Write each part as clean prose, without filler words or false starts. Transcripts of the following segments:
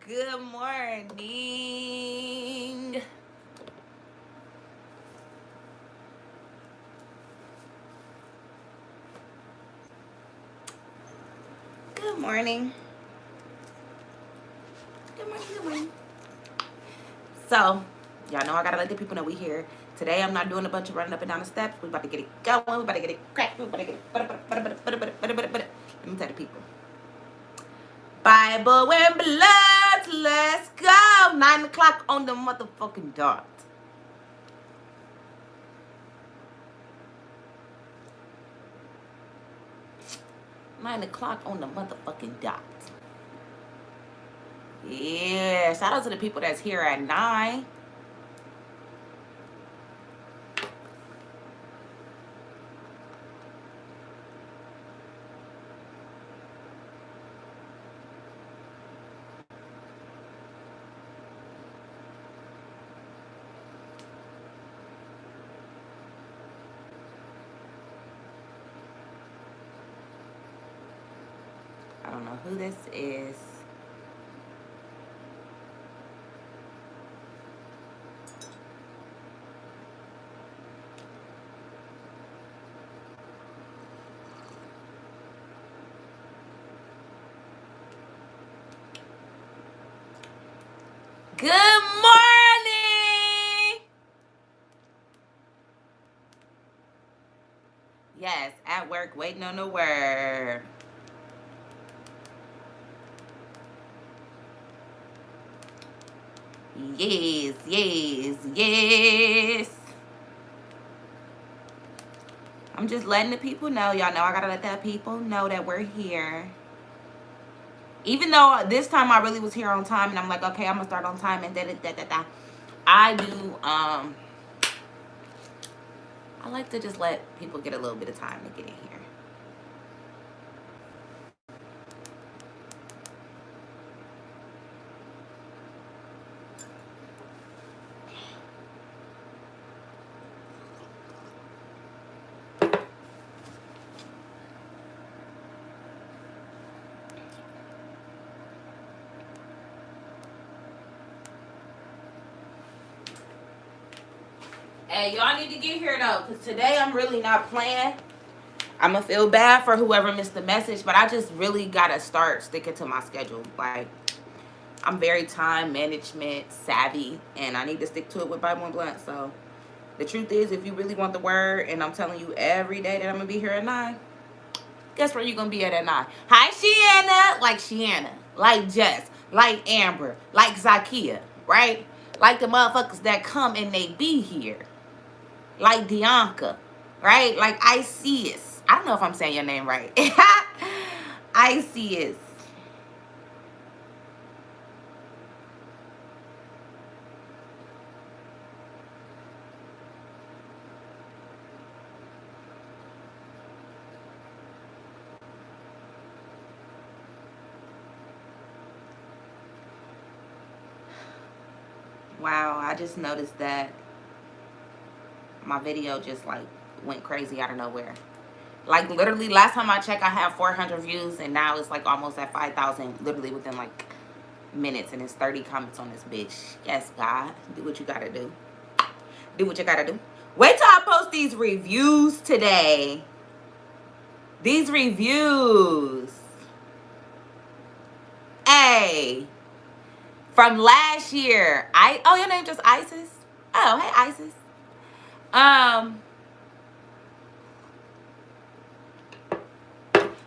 Good morning. Good morning. Good morning. Good morning. So, y'all know I gotta let the people know we here. Today I'm not doing a bunch of running up and down the steps. We about to get it going. We about to get it cracked. We about to get it. Let me tell the people. Bible and blood. Let's go. 9 o'clock on the motherfucking dot. Nine o'clock on the motherfucking dot. Yeah, shout out to the people that's here at 9. I don't know who this is. Good morning. Yes, at work, waiting on the word. Yes, yes, yes. I'm just letting the people know. Y'all know I gotta let that people know that we're here. Even though this time I really was here on time, and I'm like, okay, I'm gonna start on time, and da. I do. I like to just let people get a little bit of time to get in here. Hey, y'all need to get here though, because today I'm really not playing. I'm going to feel bad for whoever missed the message, but I just really got to start sticking to my schedule. Like, I'm very time management savvy, and I need to stick to it with Bible and Blunt. So, the truth is, if you really want the word, and I'm telling you every day that I'm going to be here at 9, guess where you're going to be at 9? Hi, Shiana. Like Shiana. Like Jess. Like Amber. Like Zakia. Right? Like the motherfuckers that come and they be here. Like Dianca. Right? Like Isis. I don't know if I'm saying your name right. Isis. Wow, I just noticed that my video just like went crazy out of nowhere. Like literally last time I checked I had 400 views, and now it's like almost at 5,000 literally within like minutes, and it's 30 comments on this bitch. Yes, God, do what you gotta do. Do what you gotta do. Wait till I post these reviews today. These reviews. Hey, from last year. Oh, your name just Isis? Oh, hey Isis.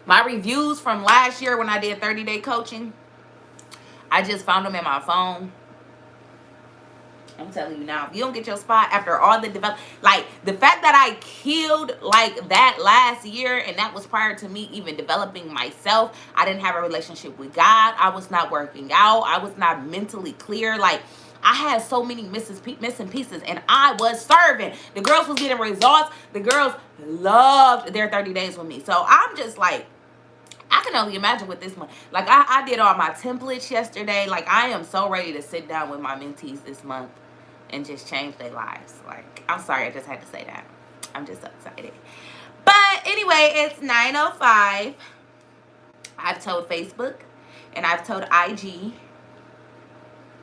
My reviews from last year when I did 30-day coaching, I just found them in my phone. I'm telling you now, if you don't get your spot after all the like the fact that I killed like that last year, and that was prior to me even developing myself. I didn't have a relationship with God. I was not working out. I was not mentally clear. Like, I had so many missing pieces, and I was serving. The girls was getting results. The girls loved their 30 days with me. So I'm just like, I can only imagine with this month. Like, I did all my templates yesterday. Like, I am so ready to sit down with my mentees this month and just change their lives. Like, I'm sorry, I just had to say that. I'm just so excited. But anyway, it's 9:05. I've told Facebook and I've told IG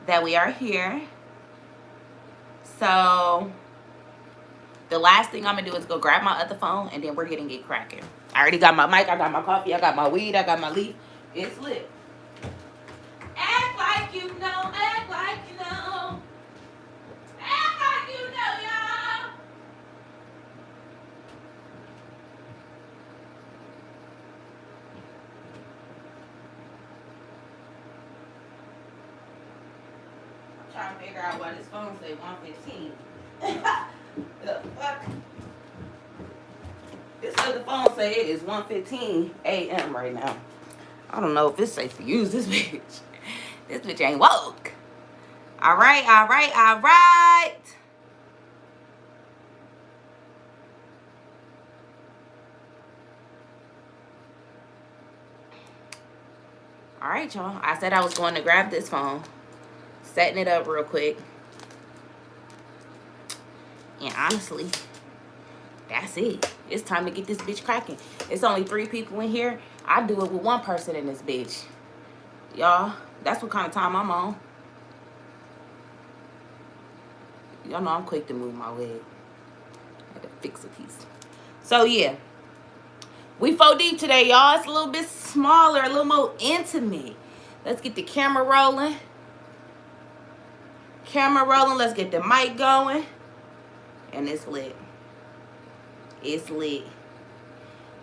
that we are here. So the last thing I'm gonna do is go grab my other phone, and then we're getting it cracking. I already got my mic, I got my coffee, I got my weed, I got my leaf. It's lit. Act like you know, act like you know. Act like you know, y'all. I'm trying to figure out why this phone say 115. The fuck? This other phone say it is 1:15 a.m. right now. I don't know if it's safe to use this bitch. This bitch ain't woke. All right, all right, all right. All right, y'all. I said I was going to grab this phone. Setting it up real quick. And honestly, that's it. It's time to get this bitch cracking. It's only 3 people in here. I do it with 1 person in this bitch. Y'all, that's what kind of time I'm on. Y'all know I'm quick to move my wig. I had to fix a piece. So, yeah. We 4 deep today, y'all. It's a little bit smaller, a little more intimate. Let's get the camera rolling. Camera rolling. Let's get the mic going. And it's lit. It's lit.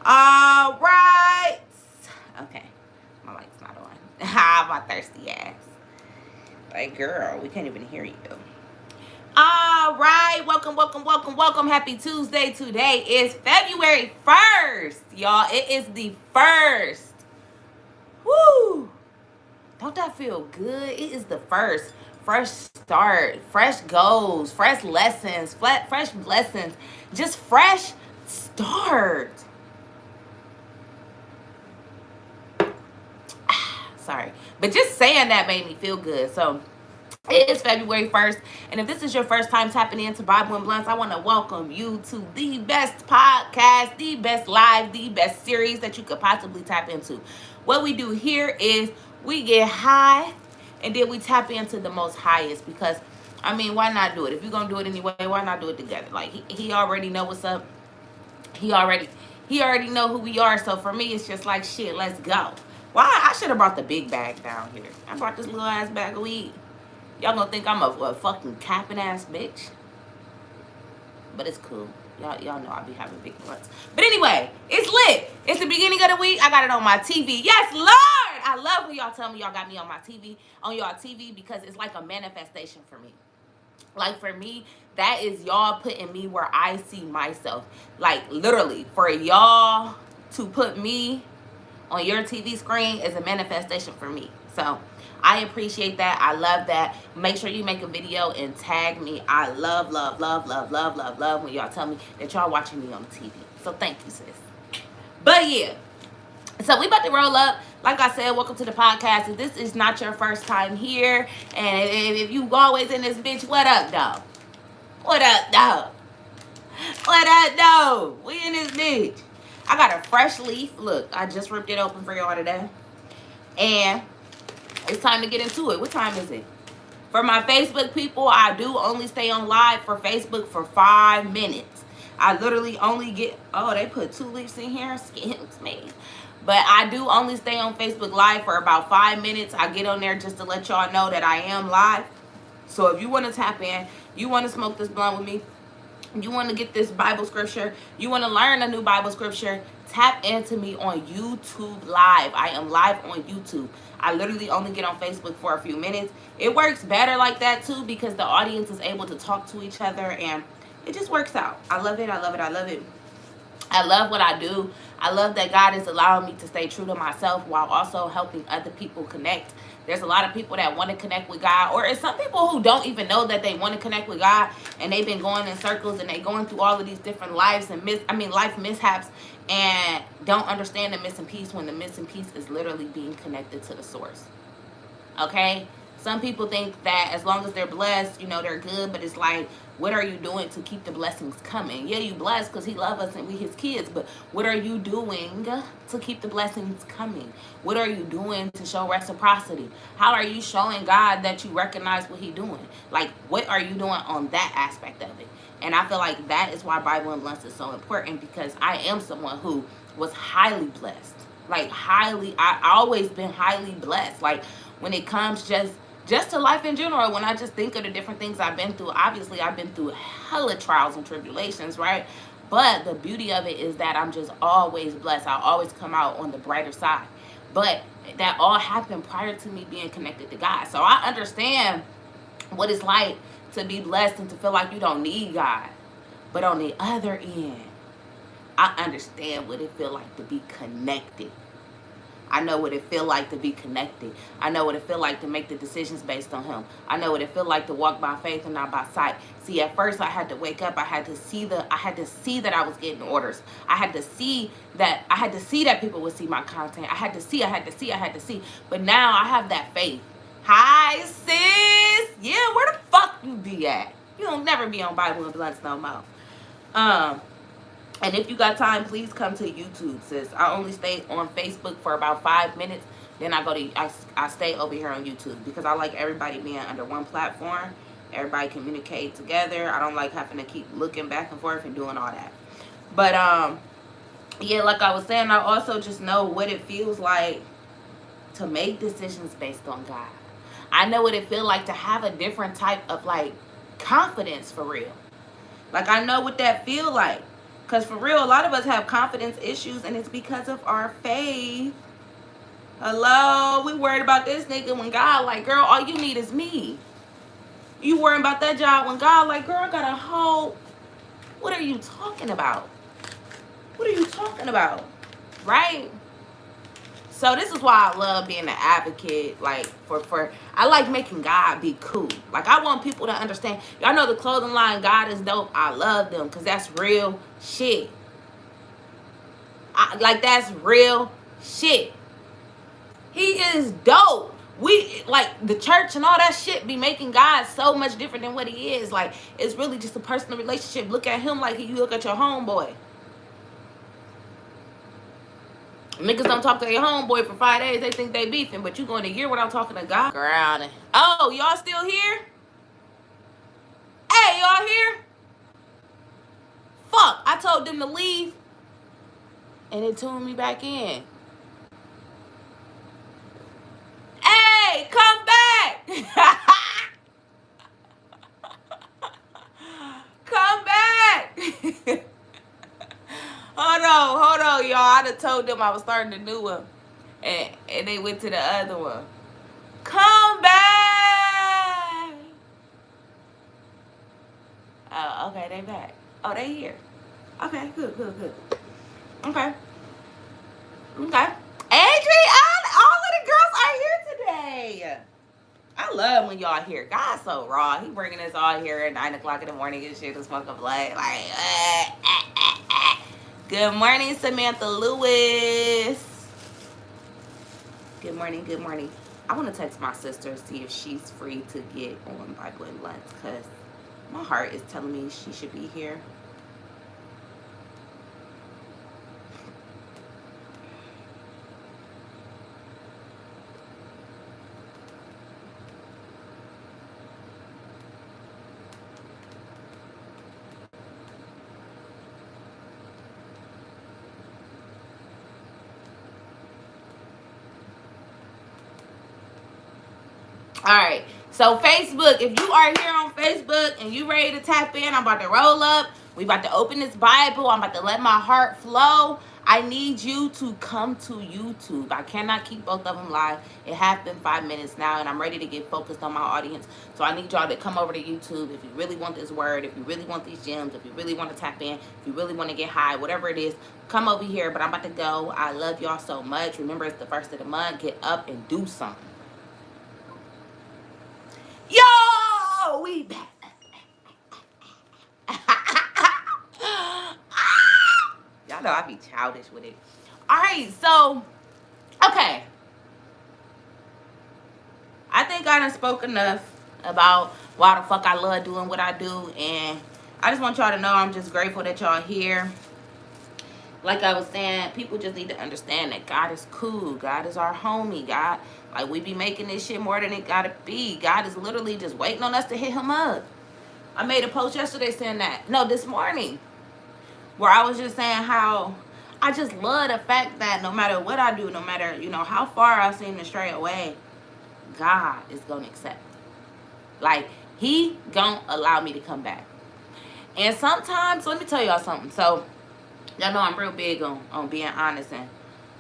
All right. Okay. My mic's not on. My thirsty ass. Like, girl, we can't even hear you. All right. Welcome, welcome, welcome, welcome. Happy Tuesday. Today is February 1st. Y'all, it is the 1st. Woo. Don't that feel good? It is the 1st. Fresh start. Fresh goals. Fresh lessons. Fresh blessings. Just fresh start. Sorry. But just saying that made me feel good. So it is February 1st. And if this is your first time tapping into Bible and Blunts, I want to welcome you to the best podcast, the best live, the best series that you could possibly tap into. What we do here is we get high and then we tap into the most highest, because I mean, why not do it? If you're going to do it anyway, why not do it together? Like, he already know what's up. He already know who we are. So for me, it's just like, shit, let's go. Why? I should have brought the big bag down here. I brought this little ass bag of weed. Y'all gonna think I'm a fucking capping ass bitch. But it's cool. Y'all know I be having big blunts. But anyway, it's lit. It's the beginning of the week. I got it on my TV. Yes, Lord! I love when y'all tell me y'all got me on my TV, on y'all TV, because it's like a manifestation for me. Like, for me, that is y'all putting me where I see myself. Like, literally, for y'all to put me on your TV screen is a manifestation for me. So I appreciate that. I love that. Make sure you make a video and tag me. I love, love, love, love, love, love, love when y'all tell me that y'all watching me on TV. So thank you, sis. But yeah, so we about to roll up. Like I said, welcome to the podcast. If this is not your first time here, and if you always in this bitch, what up, though? What up, though? What up, though? We in this bitch. I got a fresh leaf. Look, I just ripped it open for y'all today. And it's time to get into it. What time is it? For my Facebook people, I do only stay on live for Facebook for 5 minutes. I literally only get, oh, they put 2 leaves in here. Excuse me. But I do only stay on Facebook live for about 5 minutes. I get on there just to let y'all know that I am live. So if you want to tap in, you want to smoke this blunt with me, you want to get this Bible scripture, you want to learn a new Bible scripture, tap into me on YouTube live. I am live on YouTube. I literally only get on Facebook for a few minutes. It works better like that too, because the audience is able to talk to each other, and it just works out. I love it. I love it. I love it. I love what I do. I love that God is allowing me to stay true to myself while also helping other people connect. There's a lot of people that want to connect with God, or it's some people who don't even know that they want to connect with God, and they've been going in circles and they going through all of these different lives and life mishaps, and don't understand the missing piece, when the missing piece is literally being connected to the source. Okay? Some people think that as long as they're blessed, you know, they're good. But it's like, what are you doing to keep the blessings coming? Yeah, you blessed because he loves us and we his kids. But what are you doing to keep the blessings coming? What are you doing to show reciprocity? How are you showing God that you recognize what he's doing? Like, what are you doing on that aspect of it? And I feel like that is why Bible and Blunts is so important, because I am someone who was highly blessed. Like, I always been highly blessed. Like, when it comes just to life in general, when I just think of the different things I've been through, obviously I've been through hella trials and tribulations, right? But the beauty of it is that I'm just always blessed. I always come out on the brighter side. But that all happened prior to me being connected to God. So I understand what it's like to be blessed and to feel like you don't need God. But on the other end, I understand what it feels like to be connected. I know what it feel like to be connected. I know what it feel like to make the decisions based on him. I know what it feel like to walk by faith and not by sight. See, at first I had to wake up. I had to see that I was getting orders. I had to see that people would see my content. I had to see. But now I have that faith. Hi, sis. Yeah, where the fuck you be at? You don't never be on Bible and Blunts no more. And if you got time, please come to YouTube, sis. I only stay on Facebook for about 5 minutes. Then I stay over here on YouTube, because I like everybody being under one platform. Everybody communicate together. I don't like having to keep looking back and forth and doing all that. But yeah, like I was saying, I also just know what it feels like to make decisions based on God. I know what it feels like to have a different type of like confidence for real. Like, I know what that feel like. Because for real, a lot of us have confidence issues, and it's because of our faith. Hello? We worried about this nigga when God like, girl, all you need is me. You worrying about that job when God like, girl, I got a whole... What are you talking about? What are you talking about? Right? So this is why I love being an advocate. Like, I like making God be cool. Like, I want people to understand. Y'all know the clothing line, God is dope. I love them because that's real shit. That's real shit. He is dope. We, like, the church and all that shit be making God so much different than what he is. Like, it's really just a personal relationship. Look at him like you look at your homeboy. Niggas don't talk to their homeboy for 5 days. They think they beefing, but you going a year without talking to God. Grounded. Oh, y'all still here? Hey, y'all here? Fuck, I told them to leave, and they tuned me back in. Hey, come back. Come back. Hold on, y'all. I done told them I was starting a new one, and they went to the other one. Come back. Oh, okay, they back. Oh, they here. Okay, good. Okay. Adri, all of the girls are here today. I love when y'all here. God's so raw. He bringing us all here at 9 o'clock in the morning and shit to smoke a blunt. Like, Good morning, Samantha Lewis. Good morning. I want to text my sister, see if she's free to get on Bible and Blunts, because my heart is telling me she should be here. All right, so Facebook, if you are here on Facebook and you ready to tap in, I'm about to roll up. We about to open this Bible. I'm about to let my heart flow. I need you to come to YouTube. I cannot keep both of them live. It has been 5 minutes now, and I'm ready to get focused on my audience. So I need y'all to come over to YouTube if you really want this word, if you really want these gems, if you really want to tap in, if you really want to get high, whatever it is, come over here. But I'm about to go. I love y'all so much. Remember, it's the first of the month. Get up and do something. Yo, we back. Y'all know I be childish with it. All right, so, okay. I think think I done spoke enough about why the fuck I love doing what I do. And I just want y'all to know I'm just grateful that y'all here. Like I was saying, people just need to understand that God is cool. God is our homie. God, like, we be making this shit more than it gotta be. God is literally just waiting on us to hit him up. I made a post yesterday saying that. No, this morning. Where I was just saying how I just love the fact that no matter what I do, no matter, how far I seem to stray away, God is going to accept me. Like, he going to allow me to come back. And sometimes, let me tell y'all something. So, y'all know I'm real big on being honest and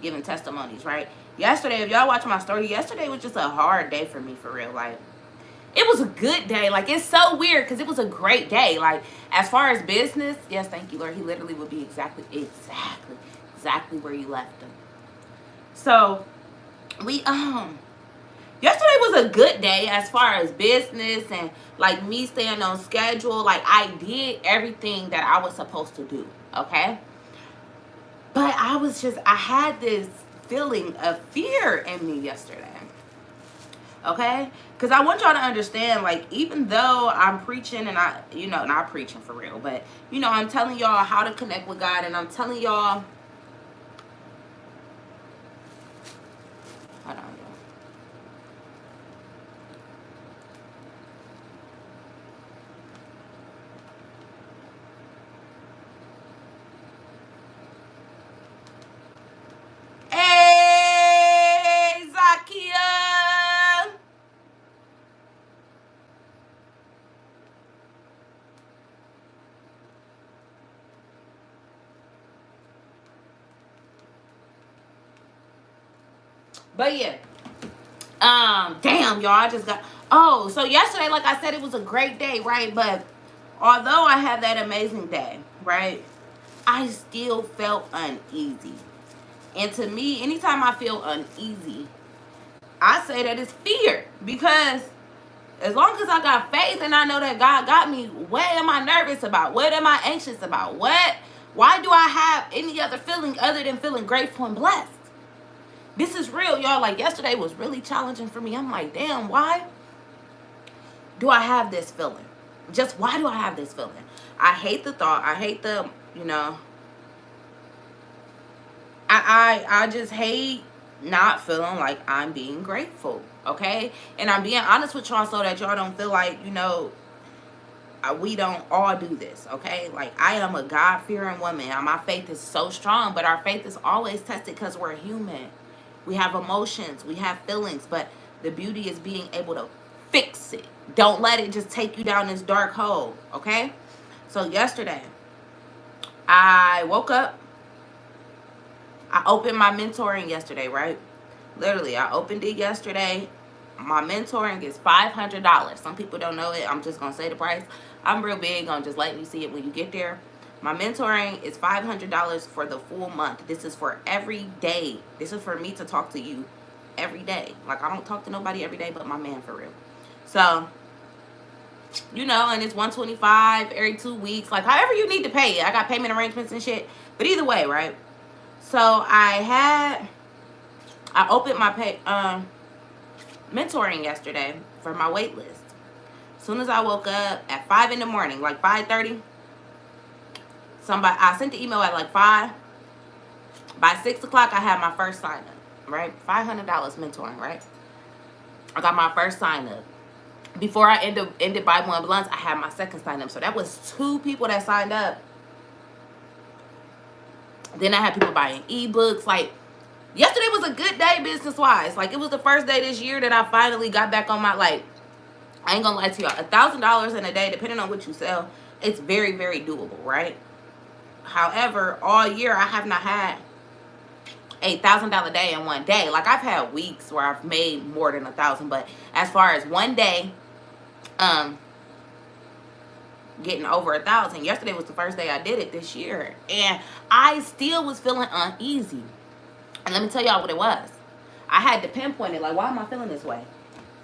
giving testimonies, right? Yesterday, if y'all watch my story, yesterday was just a hard day for me, for real. Like, it was a good day. Like, it's so weird because it was a great day. Like, as far as business, yes, thank you, Lord. He literally would be exactly where you left him. So, yesterday was a good day as far as business and, like, me staying on schedule. Like, I did everything that I was supposed to do, okay? But I had this feeling of fear in me yesterday. Okay? Because I want y'all to understand, like, even though I'm preaching and not preaching for real, but, I'm telling y'all how to connect with God, and I'm telling y'all, hold on, y'all. Hey, Zakia! But yeah, damn, y'all, I just got, so yesterday, like I said, it was a great day, right? But although I had that amazing day, right, I still felt uneasy. And to me, anytime I feel uneasy, I say that it's fear. Because as long as I got faith and I know that God got me, what am I nervous about? What am I anxious about? Why do I have any other feeling other than feeling grateful and blessed? This is real, y'all. Like, yesterday was really challenging for me. I'm like, damn, why do I have this feeling? Just why do I have this feeling? I hate the thought. I hate the, I just hate not feeling like I'm being grateful, okay? And I'm being honest with y'all so that y'all don't feel like, we don't all do this, okay? Like, I am a God-fearing woman. My faith is so strong, but our faith is always tested because we're human. We have emotions, we have feelings, but the beauty is being able to fix it. Don't let it just take you down this dark hole, okay? So yesterday, I woke up. I opened my mentoring yesterday, right? Literally, I opened it yesterday. My mentoring is $500. Some people don't know it. I'm just going to say the price. I'm real big on just letting you see it when you get there. My mentoring is $500 for the full month. This is for every day. This is for me to talk to you every day. Like, I don't talk to nobody every day but my man, for real. So, and it's $125 every 2 weeks. Like, however you need to pay it. I got payment arrangements and shit. But either way, right? So, I opened my mentoring yesterday for my wait list. As soon as I woke up at 5 in the morning, like 5:30, I sent the email at like 5. By 6 o'clock, I had my first sign up, right? $500 mentoring, right? I got my first sign up. Before I ended Bible and Blunts, I had my second sign up. So that was 2 people that signed up. Then I had people buying ebooks. Like, yesterday was a good day business-wise. Like, it was the first day this year that I finally got back on my, like, I ain't gonna lie to y'all. $1,000 in a day, depending on what you sell, it's very, very doable, right? However, all year I have not had a $1,000 day in one day. Like, I've had weeks where I've made more than 1,000, but as far as one day, getting over 1,000. Yesterday was the first day I did it this year, and I still was feeling uneasy. And let me tell y'all what it was. I had to pinpoint it. Like, why am I feeling this way?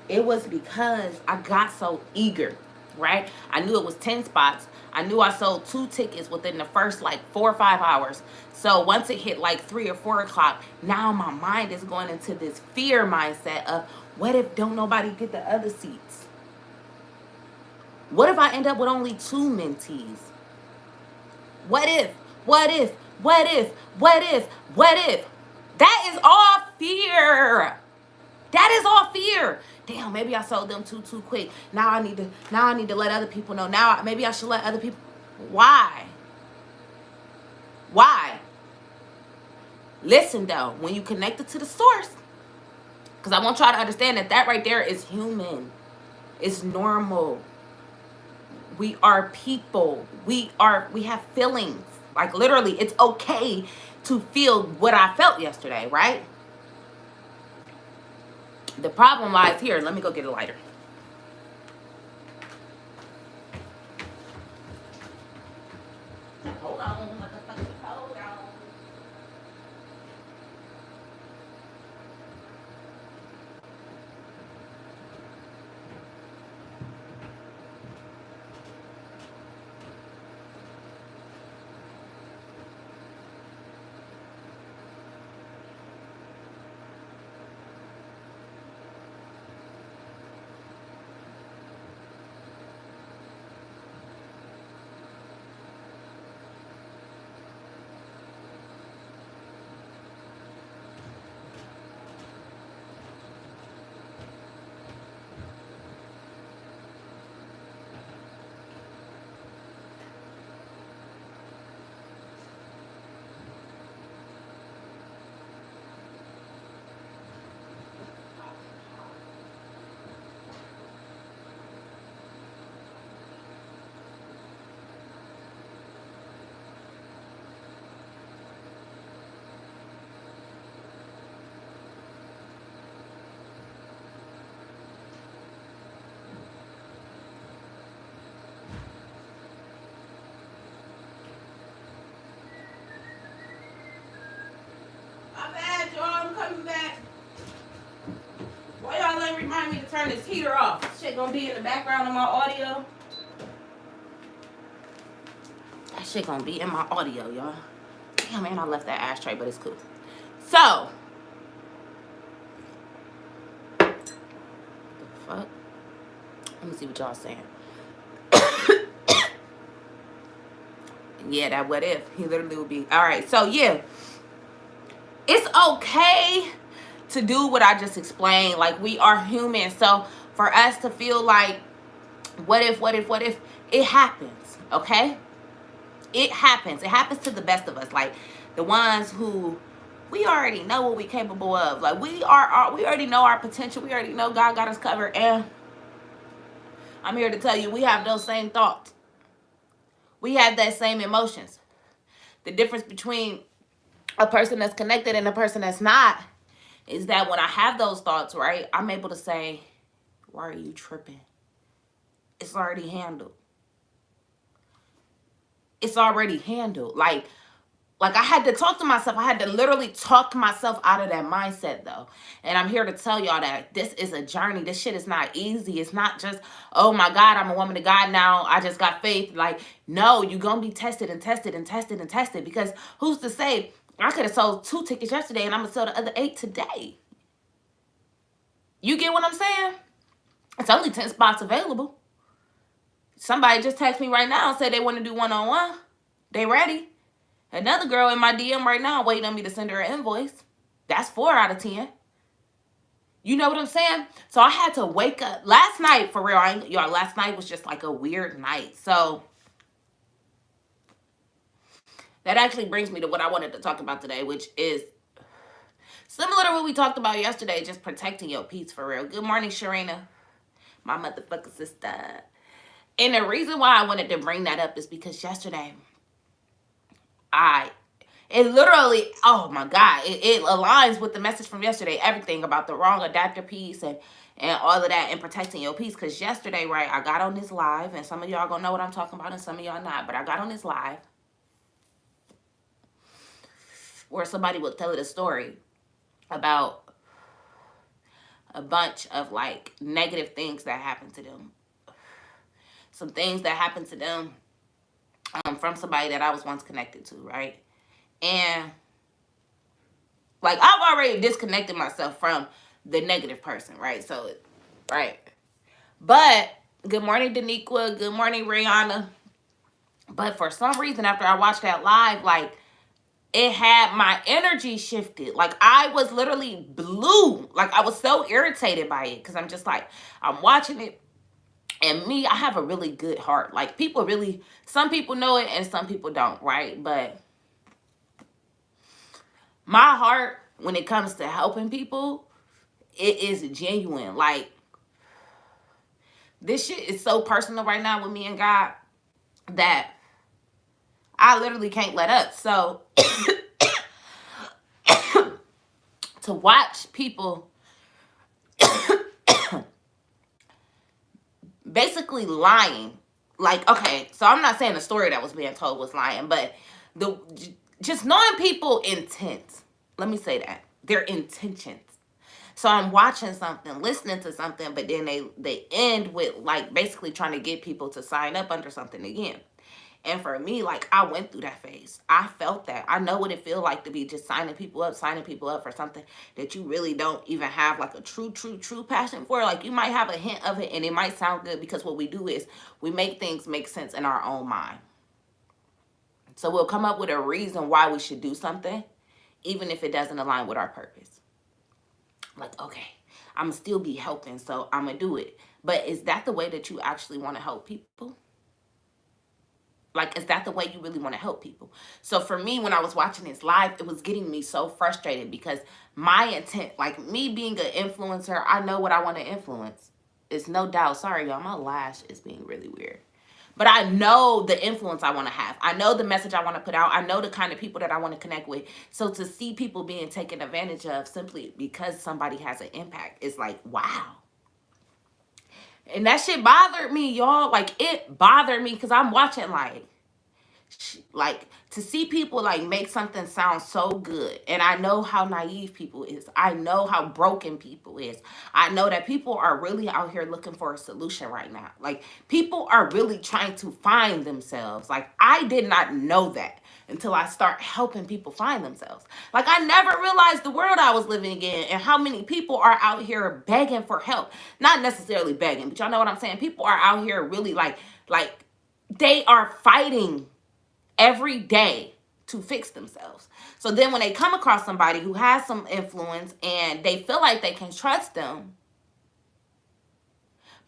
It was because I got so eager, right? I knew it was 10 spots. I knew I sold 2 tickets within the first, like, 4 or 5 hours. So once it hit, like, 3 or 4 o'clock, now my mind is going into this fear mindset of, What if don't nobody get the other seats? What if I end up with only 2 mentees? What if? What if? What if? What if? What if? That is all fear. That is all fear. Damn, maybe I sold them too quick. Now I need to let other people know. Now maybe I should let other people. Why? Why? Listen though, when you connect it to the source, because I want y'all to understand that right there is human. It's normal. We are people. We have feelings. Like literally, it's okay to feel what I felt yesterday, right? The problem lies here. Let me go get a lighter. Hold on, motherfucker. Hold on. My bad, y'all. I'm coming back. Why y'all ain't remind me to turn this heater off? This shit gonna be in the background of my audio. That shit gonna be in my audio, y'all. Damn, man, I left that ashtray, but it's cool. So, the fuck? Let me see what y'all saying. Yeah, that what if. He literally would be. All right, so yeah. It's okay to do what I just explained. Like, we are human. So, for us to feel like, what if, it happens, okay? It happens. It happens to the best of us. Like, the ones who, we already know what we're capable of. Like, we already know our potential. We already know God got us covered. And I'm here to tell you, we have those same thoughts. We have that same emotions. The difference between a person that's connected and a person that's not is that when I have those thoughts, right, I'm able to say, why are you tripping? It's already handled. It's already handled. Like I had to talk to myself. I had to literally talk myself out of that mindset, though. And I'm here to tell y'all that this is a journey. This shit is not easy. It's not just, oh my God, I'm a woman of God now. I just got faith. Like, no, you're going to be tested and tested and tested and tested. Because who's to say, I could have sold 2 tickets yesterday and I'm going to sell the other 8 today. You get what I'm saying? It's only 10 spots available. Somebody just texted me right now and said they want to do one-on-one. They ready. Another girl in my DM right now waiting on me to send her an invoice. That's 4 out of 10. You know what I'm saying? So I had to wake up. Last night, for real, y'all, last night was just like a weird night. So that actually brings me to what I wanted to talk about today, which is similar to what we talked about yesterday, just protecting your peace, for real. Good morning, Sharina, my motherfucking sister. And the reason why I wanted to bring that up is because yesterday, it literally, oh my God, it aligns with the message from yesterday. Everything about the wrong adapter piece and all of that and protecting your peace. Because yesterday, right, I got on this live, and some of y'all gonna know what I'm talking about and some of y'all not. But I got on this live where somebody would tell it a story about a bunch of like negative things that happened to them. Some things that happened to them from somebody that I was once connected to, right? And like, I've already disconnected myself from the negative person, right? So, right. But good morning, Daniqua. Good morning, Rihanna. But for some reason, after I watched that live, like, it had my energy shifted. Like, I was literally blue. Like, I was so irritated by it because I'm just like, I'm watching it. And me, I have a really good heart. Like, people really, some people know it and some people don't, right? But my heart, when it comes to helping people, it is genuine. Like, this shit is so personal right now with me and God that I literally can't let up. So, to watch people basically lying, like, okay, so I'm not saying the story that was being told was lying, but the just knowing people intent, let me say that, their intentions. So I'm watching something, listening to something, but then they end with, like, basically trying to get people to sign up under something again. And for me, like, I went through that phase. I felt that. I know what it feels like to be just signing people up for something that you really don't even have, like, a true passion for. Like, you might have a hint of it and it might sound good, because what we do is we make things make sense in our own mind. So we'll come up with a reason why we should do something, even if it doesn't align with our purpose. Like, okay, I'm going to still be helping, so I'm going to do it. But is that the way that you actually want to help people? Like, is that the way you really want to help people? So for me, when I was watching this live, it was getting me so frustrated because my intent, like me being an influencer, I know what I want to influence. It's no doubt. Sorry, y'all, my lash is being really weird. But I know the influence I want to have. I know the message I want to put out. I know the kind of people that I want to connect with. So to see people being taken advantage of simply because somebody has an impact is like, wow. And that shit bothered me, y'all. Like, it bothered me because I'm watching, like, to see people, like, make something sound so good. And I know how naive people is. I know how broken people is. I know that people are really out here looking for a solution right now. Like, people are really trying to find themselves. Like, I did not know that until I start helping people find themselves. Like, I never realized the world I was living in and how many people are out here begging for help. Not necessarily begging, but y'all know what I'm saying. People are out here really, like they are fighting every day to fix themselves. So then when they come across somebody who has some influence and they feel like they can trust them,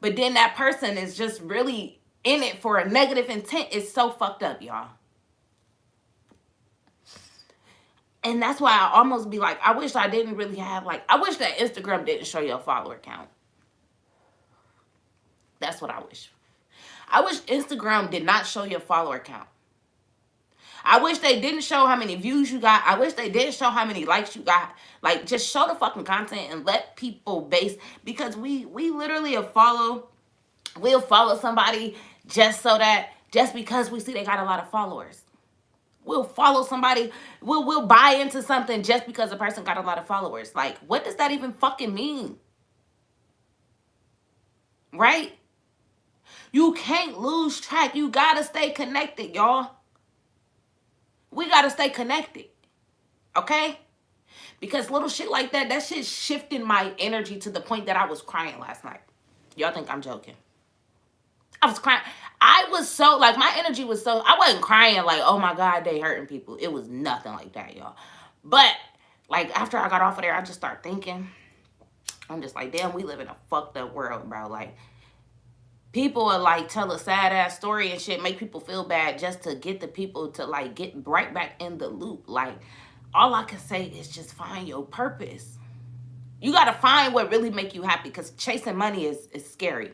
but then that person is just really in it for a negative intent, it's so fucked up, y'all. And that's why I almost be like, I wish I didn't really have, like, I wish that Instagram didn't show your follower count. That's what I wish. I wish Instagram did not show your follower count. I wish they didn't show how many views you got. I wish they didn't show how many likes you got. Like, just show the fucking content and let people base, because we literally we'll follow somebody just because we see they got a lot of followers. We'll follow somebody, we'll buy into something just because a person got a lot of followers. Like, what does that even fucking mean? Right? You can't lose track. You gotta stay connected, y'all. We gotta stay connected. Okay? Because little shit like that shit shifted my energy to the point that I was crying last night. Y'all think I'm joking? I was crying. I was so, like, my energy was so, I wasn't crying like, oh my God, they hurting people. It was nothing like that, y'all. But, like, after I got off of there, I just started thinking. I'm just like, damn, we live in a fucked up world, bro. Like, people will, like, tell a sad ass story and shit, make people feel bad just to get the people to, like, get right back in the loop. Like, all I can say is just find your purpose. You got to find what really make you happy, because chasing money is scary.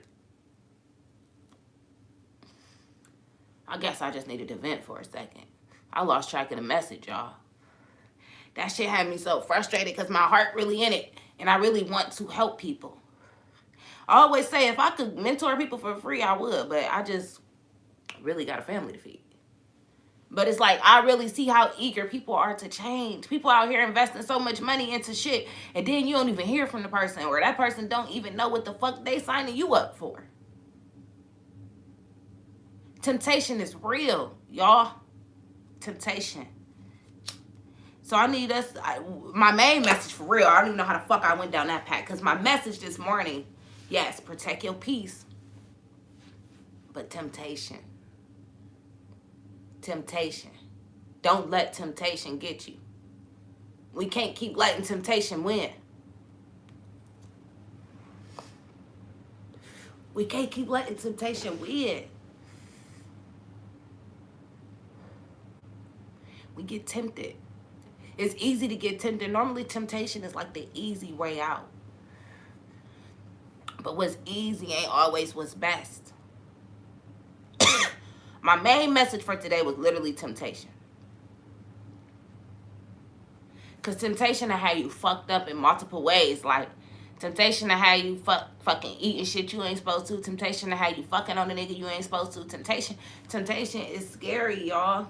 I guess I just needed to vent for a second. I lost track of the message, y'all. That shit had me so frustrated because my heart really in it. And I really want to help people. I always say if I could mentor people for free, I would. But I just really got a family to feed. But it's like, I really see how eager people are to change. People out here investing so much money into shit. And then you don't even hear from the person. Or that person don't even know what the fuck they signing you up for. Temptation is real, y'all. Temptation. So I need us, my main message for real, I don't even know how the fuck I went down that path. Because my message this morning, yes, protect your peace. But temptation. Temptation. Don't let temptation get you. We can't keep letting temptation win. We can't keep letting temptation win. We get tempted. It's easy to get tempted. Normally, temptation is like the easy way out. But what's easy ain't always what's best. My main message for today was literally temptation. Because temptation will have you fucked up in multiple ways. Like, temptation to have you fucking eating shit you ain't supposed to. Temptation to have you fucking on a nigga you ain't supposed to. Temptation is scary, y'all.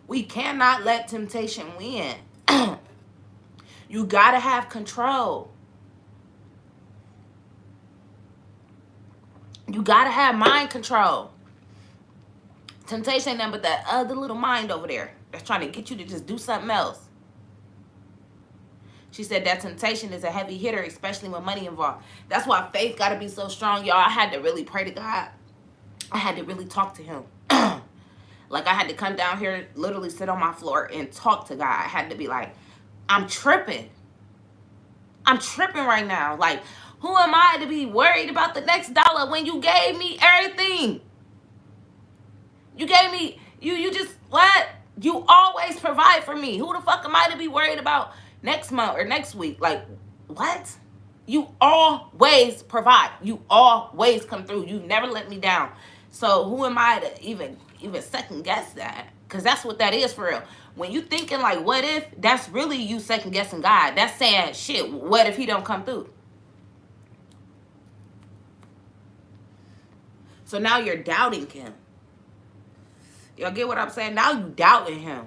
We cannot let temptation win. You gotta have control. You gotta have mind control. Temptation ain't nothing but that other little mind over there that's trying to get you to just do something else. She said that temptation is a heavy hitter, especially when money involved. That's why faith got to be so strong, y'all. I had to really pray to God. I had to really talk to him. Like, I had to come down here, literally sit on my floor and talk to God. I had to be like, I'm tripping. I'm tripping right now. Like, who am I to be worried about the next dollar when you gave me everything? You gave me, you just, what? You always provide for me. Who the fuck am I to be worried about next month or next week? Like, what? You always provide. You always come through. You never let me down. So who am I to even second guess that? Because that's what that is for real. When you thinking like, what if, that's really you second guessing God. That's saying, shit, what if he don't come through? So now you're doubting him. Y'all get what I'm saying? Now you doubting him.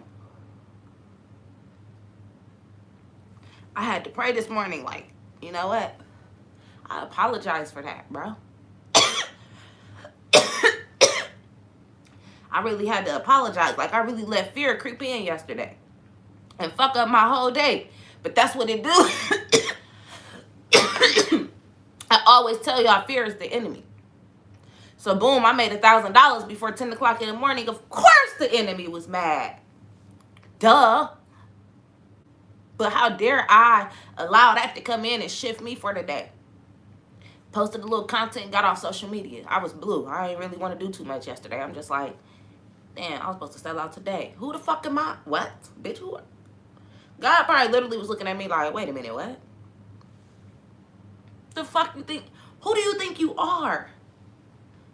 I had to pray this morning, like, you know what? I apologize for that, bro. I really had to apologize. Like, I really let fear creep in yesterday and fuck up my whole day. But that's what it do. I always tell y'all, fear is the enemy. So, boom, I made $1,000 before 10 o'clock in the morning. Of course the enemy was mad. Duh. But how dare I allow that to come in and shift me for the day? Posted a little content, got off social media. I was blue. I ain't really want to do too much yesterday. I'm just like, damn, I was supposed to sell out today. Who the fuck am I? What? Bitch, who? God probably literally was looking at me like, wait a minute, what? The fuck you think? Who do you think you are?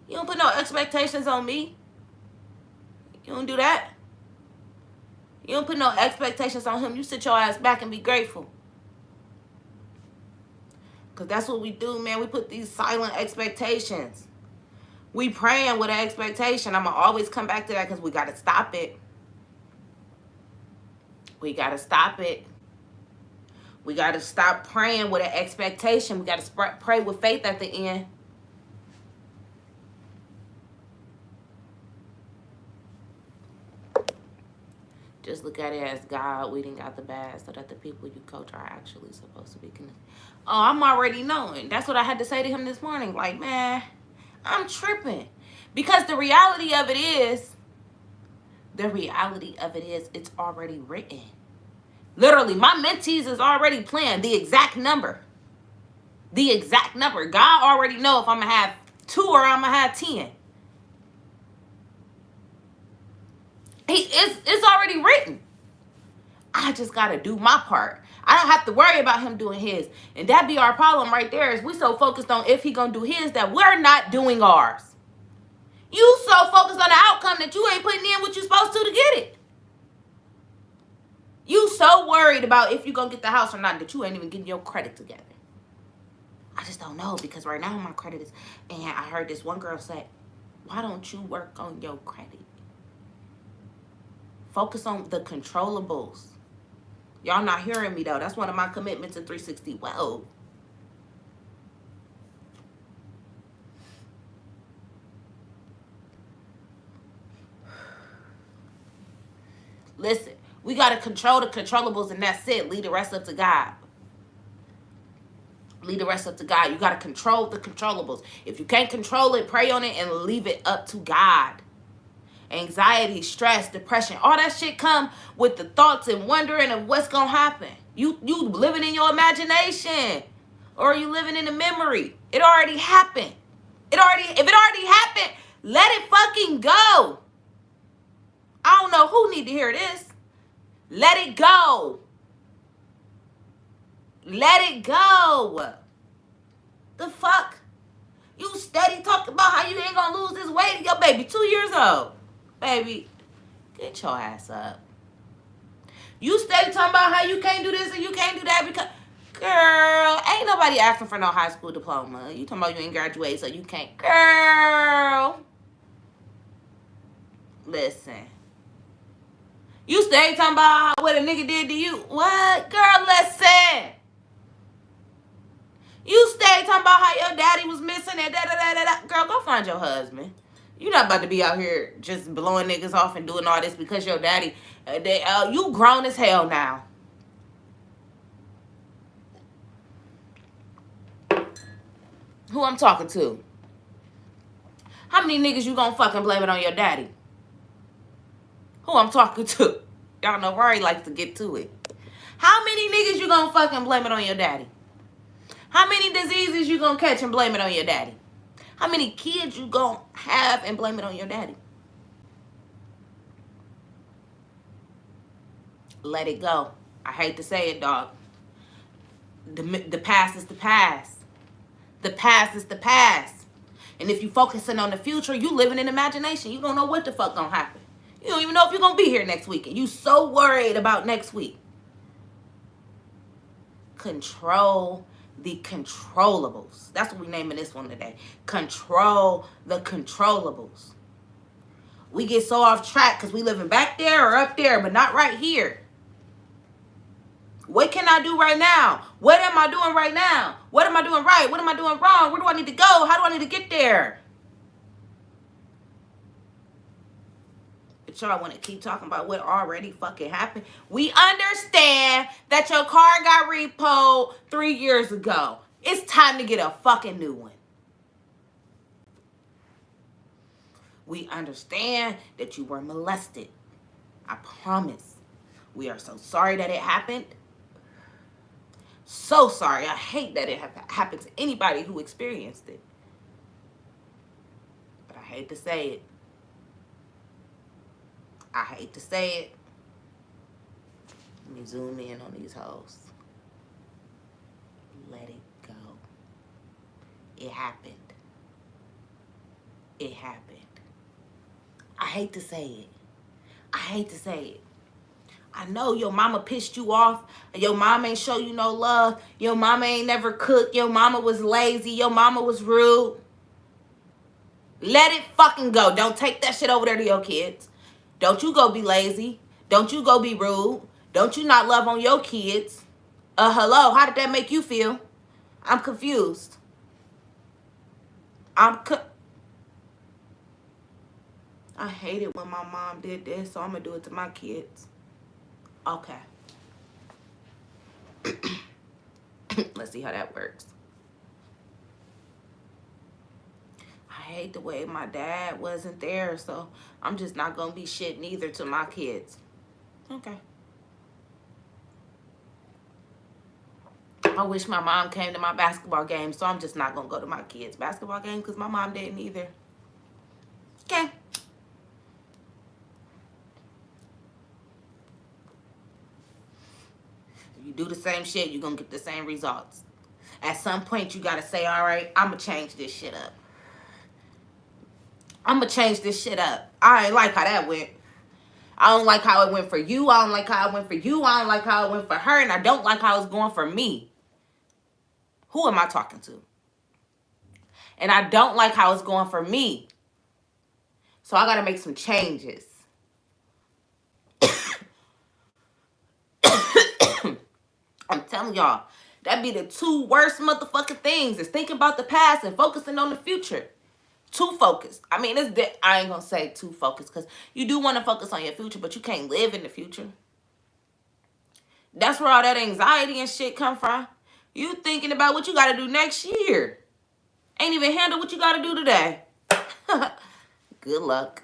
You don't put no expectations on me. You don't do that. You don't put no expectations on him. You sit your ass back and be grateful. Because that's what we do, man. We put these silent expectations. We praying with an expectation. I'm going to always come back to that because we got to stop it. We got to stop it. We got to stop praying with an expectation. We got to pray with faith at the end. Just look at it as God weeding out the bad so that the people you coach are actually supposed to be connected. Oh, I'm already knowing. That's what I had to say to him this morning. Like, man, I'm tripping. Because the reality of it is, it's already written. Literally, my mentees is already planned the exact number. The exact number. God already know if I'm going to have 2 or I'm going to have 10. It's already written. I just got to do my part. I don't have to worry about him doing his. And that be our problem right there, is we so focused on if he going to do his that we're not doing ours. You so focused on the outcome that you ain't putting in what you're supposed to get it. You so worried about if you're going to get the house or not that you ain't even getting your credit together. I just don't know, because right now my credit is, and I heard this one girl say, why don't you work on your credit? Focus on the controllables. Y'all not hearing me, though. That's one of my commitments in 360. Whoa. Listen, we got to control the controllables, and that's it. Leave the rest up to God. Leave the rest up to God. You got to control the controllables. If you can't control it, pray on it and leave it up to God. Anxiety, stress, depression, all that shit come with the thoughts and wondering of what's going to happen. You living in your imagination, or are you living in a memory? It already happened. If it already happened, let it fucking go. I don't know who need to hear this. Let it go. Let it go. The fuck? You steady talking about how you ain't gonna lose this weight. Your baby 2 years old. Baby, get your ass up. You steady talking about how you can't do this and you can't do that because, girl, ain't nobody asking for no high school diploma. You talking about you ain't graduated, so you can't. Girl, listen. You steady talking about what a nigga did to you. What? Girl, listen. You steady talking about how your daddy was missing and da-da-da-da-da. Girl, go find your husband. You're not about to be out here just blowing niggas off and doing all this because your daddy, you grown as hell now. Who I'm talking to? How many niggas you gonna fucking blame it on your daddy? Who I'm talking to? Y'all know Rory likes to get to it. How many niggas you gonna fucking blame it on your daddy? How many diseases you gonna catch and blame it on your daddy? How many kids you gonna have and blame it on your daddy? Let it go. I hate to say it, dog. The past is the past. The past is the past. And if you focusing on the future, you living in imagination. You don't know what the fuck gonna happen. You don't even know if you're gonna be here next week. And you so worried about next week. Control the controllables. That's what we're naming this one today. Control the controllables. We get so off track because we living back there or up there, but not right here. What can I do right now? What am I doing right now? What am I doing right? What am I doing wrong? Where do I need to go? How do I need to get there? But y'all want to keep talking about what already fucking happened. We understand that your car got repoed 3 years ago. It's time to get a fucking new one. We understand that you were molested. I promise. We are so sorry that it happened. So sorry. I hate that it happened to anybody who experienced it. But I hate to say it. I hate to say it. Let me zoom in on these hoes. Let it go. It happened. It happened. I hate to say it. I hate to say it. I know your mama pissed you off. Your mama ain't show you no love. Your mama ain't never cooked. Your mama was lazy. Your mama was rude. Let it fucking go. Don't take that shit over there to your kids. Don't you go be lazy. Don't you go be rude. Don't you not love on your kids. Hello, how did that make you feel? I'm confused. I hate it when my mom did this, so I'm going to do it to my kids. Okay. Let's see how that works. I hate the way my dad wasn't there, so I'm just not going to be shit neither to my kids. Okay. I wish my mom came to my basketball game, so I'm just not going to go to my kids' basketball game because my mom didn't either. Okay. You do the same shit, you're going to get the same results. At some point, you got to say, all right, I'm going to change this shit up. I'm going to change this shit up. I ain't like how that went. I don't like how it went for you. I don't like how it went for you. I don't like how it went for her. And I don't like how it's going for me. Who am I talking to? And I don't like how it's going for me. So I got to make some changes. I'm telling y'all, that'd be the two worst motherfucking things is thinking about the past and focusing on the future. too focused. I mean, I ain't gonna say too focused, because you do want to focus on your future, but you can't live in the future. That's where all that anxiety and shit come from. You thinking about what you got to do next year. Ain't even handle what you got to do today. Good luck.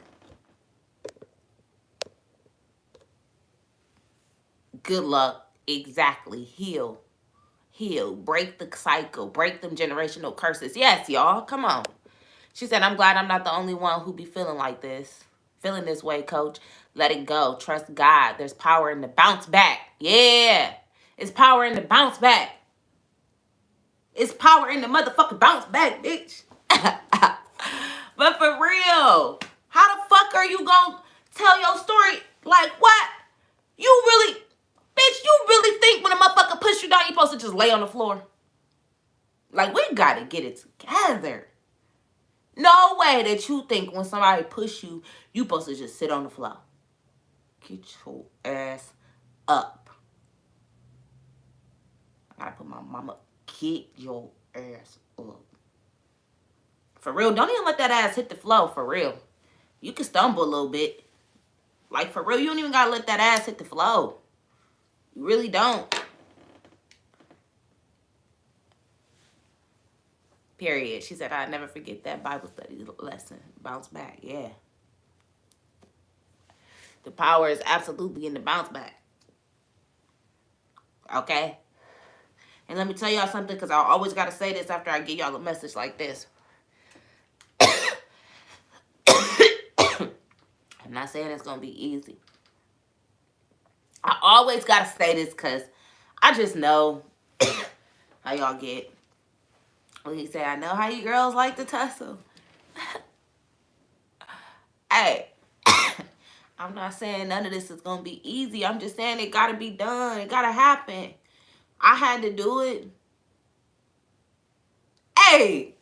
Good luck. Exactly. Heal. Heal. Break the cycle. Break them generational curses. Yes, y'all. Come on. She said, I'm glad I'm not the only one who be feeling like this. Feeling this way, coach. Let it go. Trust God. There's power in the bounce back. Yeah. It's power in the bounce back. It's power in the motherfucking bounce back, bitch. But for real, how the fuck are you gonna tell your story? Like, what? You really, bitch, you really think when a motherfucker push you down, you supposed to just lay on the floor? Like, we gotta get it together. No way that you think when somebody push you, you supposed to just sit on the floor. Get your ass up. I gotta put my mama, get your ass up. For real, don't even let that ass hit the floor, for real. You can stumble a little bit. Like, for real, you don't even gotta let that ass hit the floor. You really don't. Period. She said, I'll never forget that Bible study lesson. Bounce back, yeah. The power is absolutely in the bounce back. Okay? And let me tell y'all something, because I always got to say this after I give y'all a message like this. I'm not saying it's going to be easy. I always got to say this because I just know how y'all get. When he said, I know how you girls like to tussle. Hey, I'm not saying none of this is going to be easy. I'm just saying it got to be done. It got to happen. I had to do it. Hey,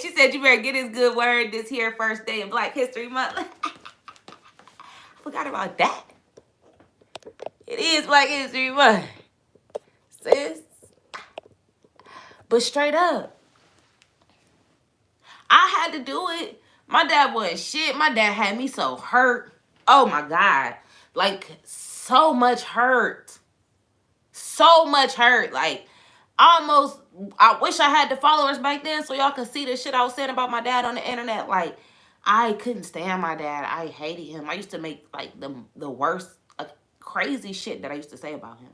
she said you better get his good word this here first day of Black History Month. I forgot about that. It is Black History Month, sis. But straight up, I had to do it. My dad wasn't shit. My dad had me so hurt. Oh my God. Like, so much hurt. So much hurt. Like, I wish I had the followers back then so y'all could see the shit I was saying about my dad on the internet. Like, I couldn't stand my dad. I hated him. I used to make, like, the worst, crazy shit that I used to say about him.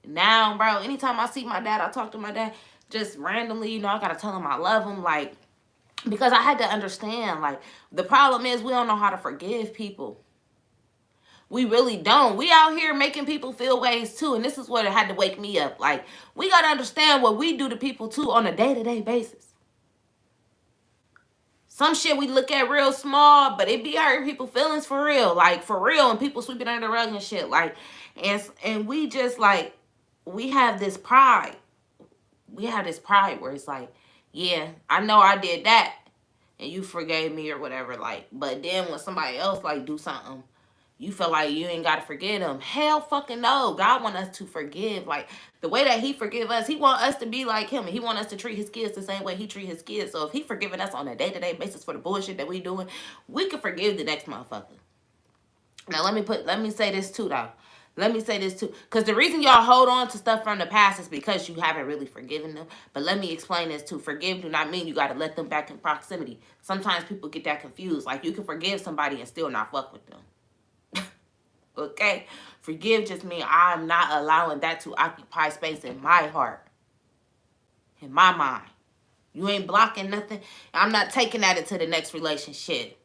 Now, bro, anytime I see my dad, I talk to my dad just randomly, you know, I gotta tell him I love him, like, because I had to understand, like, the problem is we don't know how to forgive people. We really don't. We out here making people feel ways too, and this is what it had to wake me up. Like, we gotta understand what we do to people too on a day-to-day basis. Some shit we look at real small, but it be hurting people's feelings for real. Like, for real, and people sweep it under the rug and shit. Like, and we just, like, we have this pride. We have this pride where it's like, yeah, I know I did that, and you forgave me or whatever. Like, but then when somebody else, like, do something, you feel like you ain't got to forgive them. Hell fucking no. God want us to forgive. Like, the way that he forgive us, he want us to be like him. And he want us to treat his kids the same way he treat his kids. So if he forgiving us on a day-to-day basis for the bullshit that we doing, we can forgive the next motherfucker. Now, let me say this too, though. Let me say this too. Because the reason y'all hold on to stuff from the past is because you haven't really forgiven them. But let me explain this too. Forgive do not mean you got to let them back in proximity. Sometimes people get that confused. Like, you can forgive somebody and still not fuck with them. Okay? Forgive just means I'm not allowing that to occupy space in my heart. In my mind. You ain't blocking nothing. I'm not taking that into the next relationship.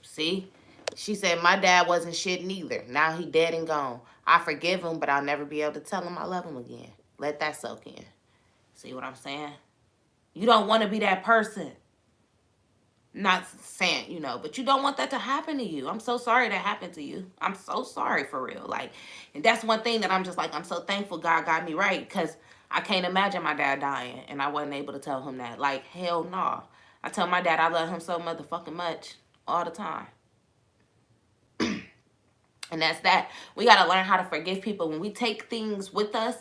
See? She said my dad wasn't shit neither. Now he dead and gone. I forgive him, but I'll never be able to tell him I love him again. Let that soak in. See what I'm saying? You don't want to be that person. Not saying, you know, but you don't want that to happen to you. I'm so sorry that happened to you. I'm so sorry for real. Like, and that's one thing that I'm just like, I'm so thankful God got me right, because I can't imagine my dad dying and I wasn't able to tell him that. Like, hell no. I tell my dad I love him so motherfucking much all the time. And that's that. We got to learn how to forgive people. When we take things with us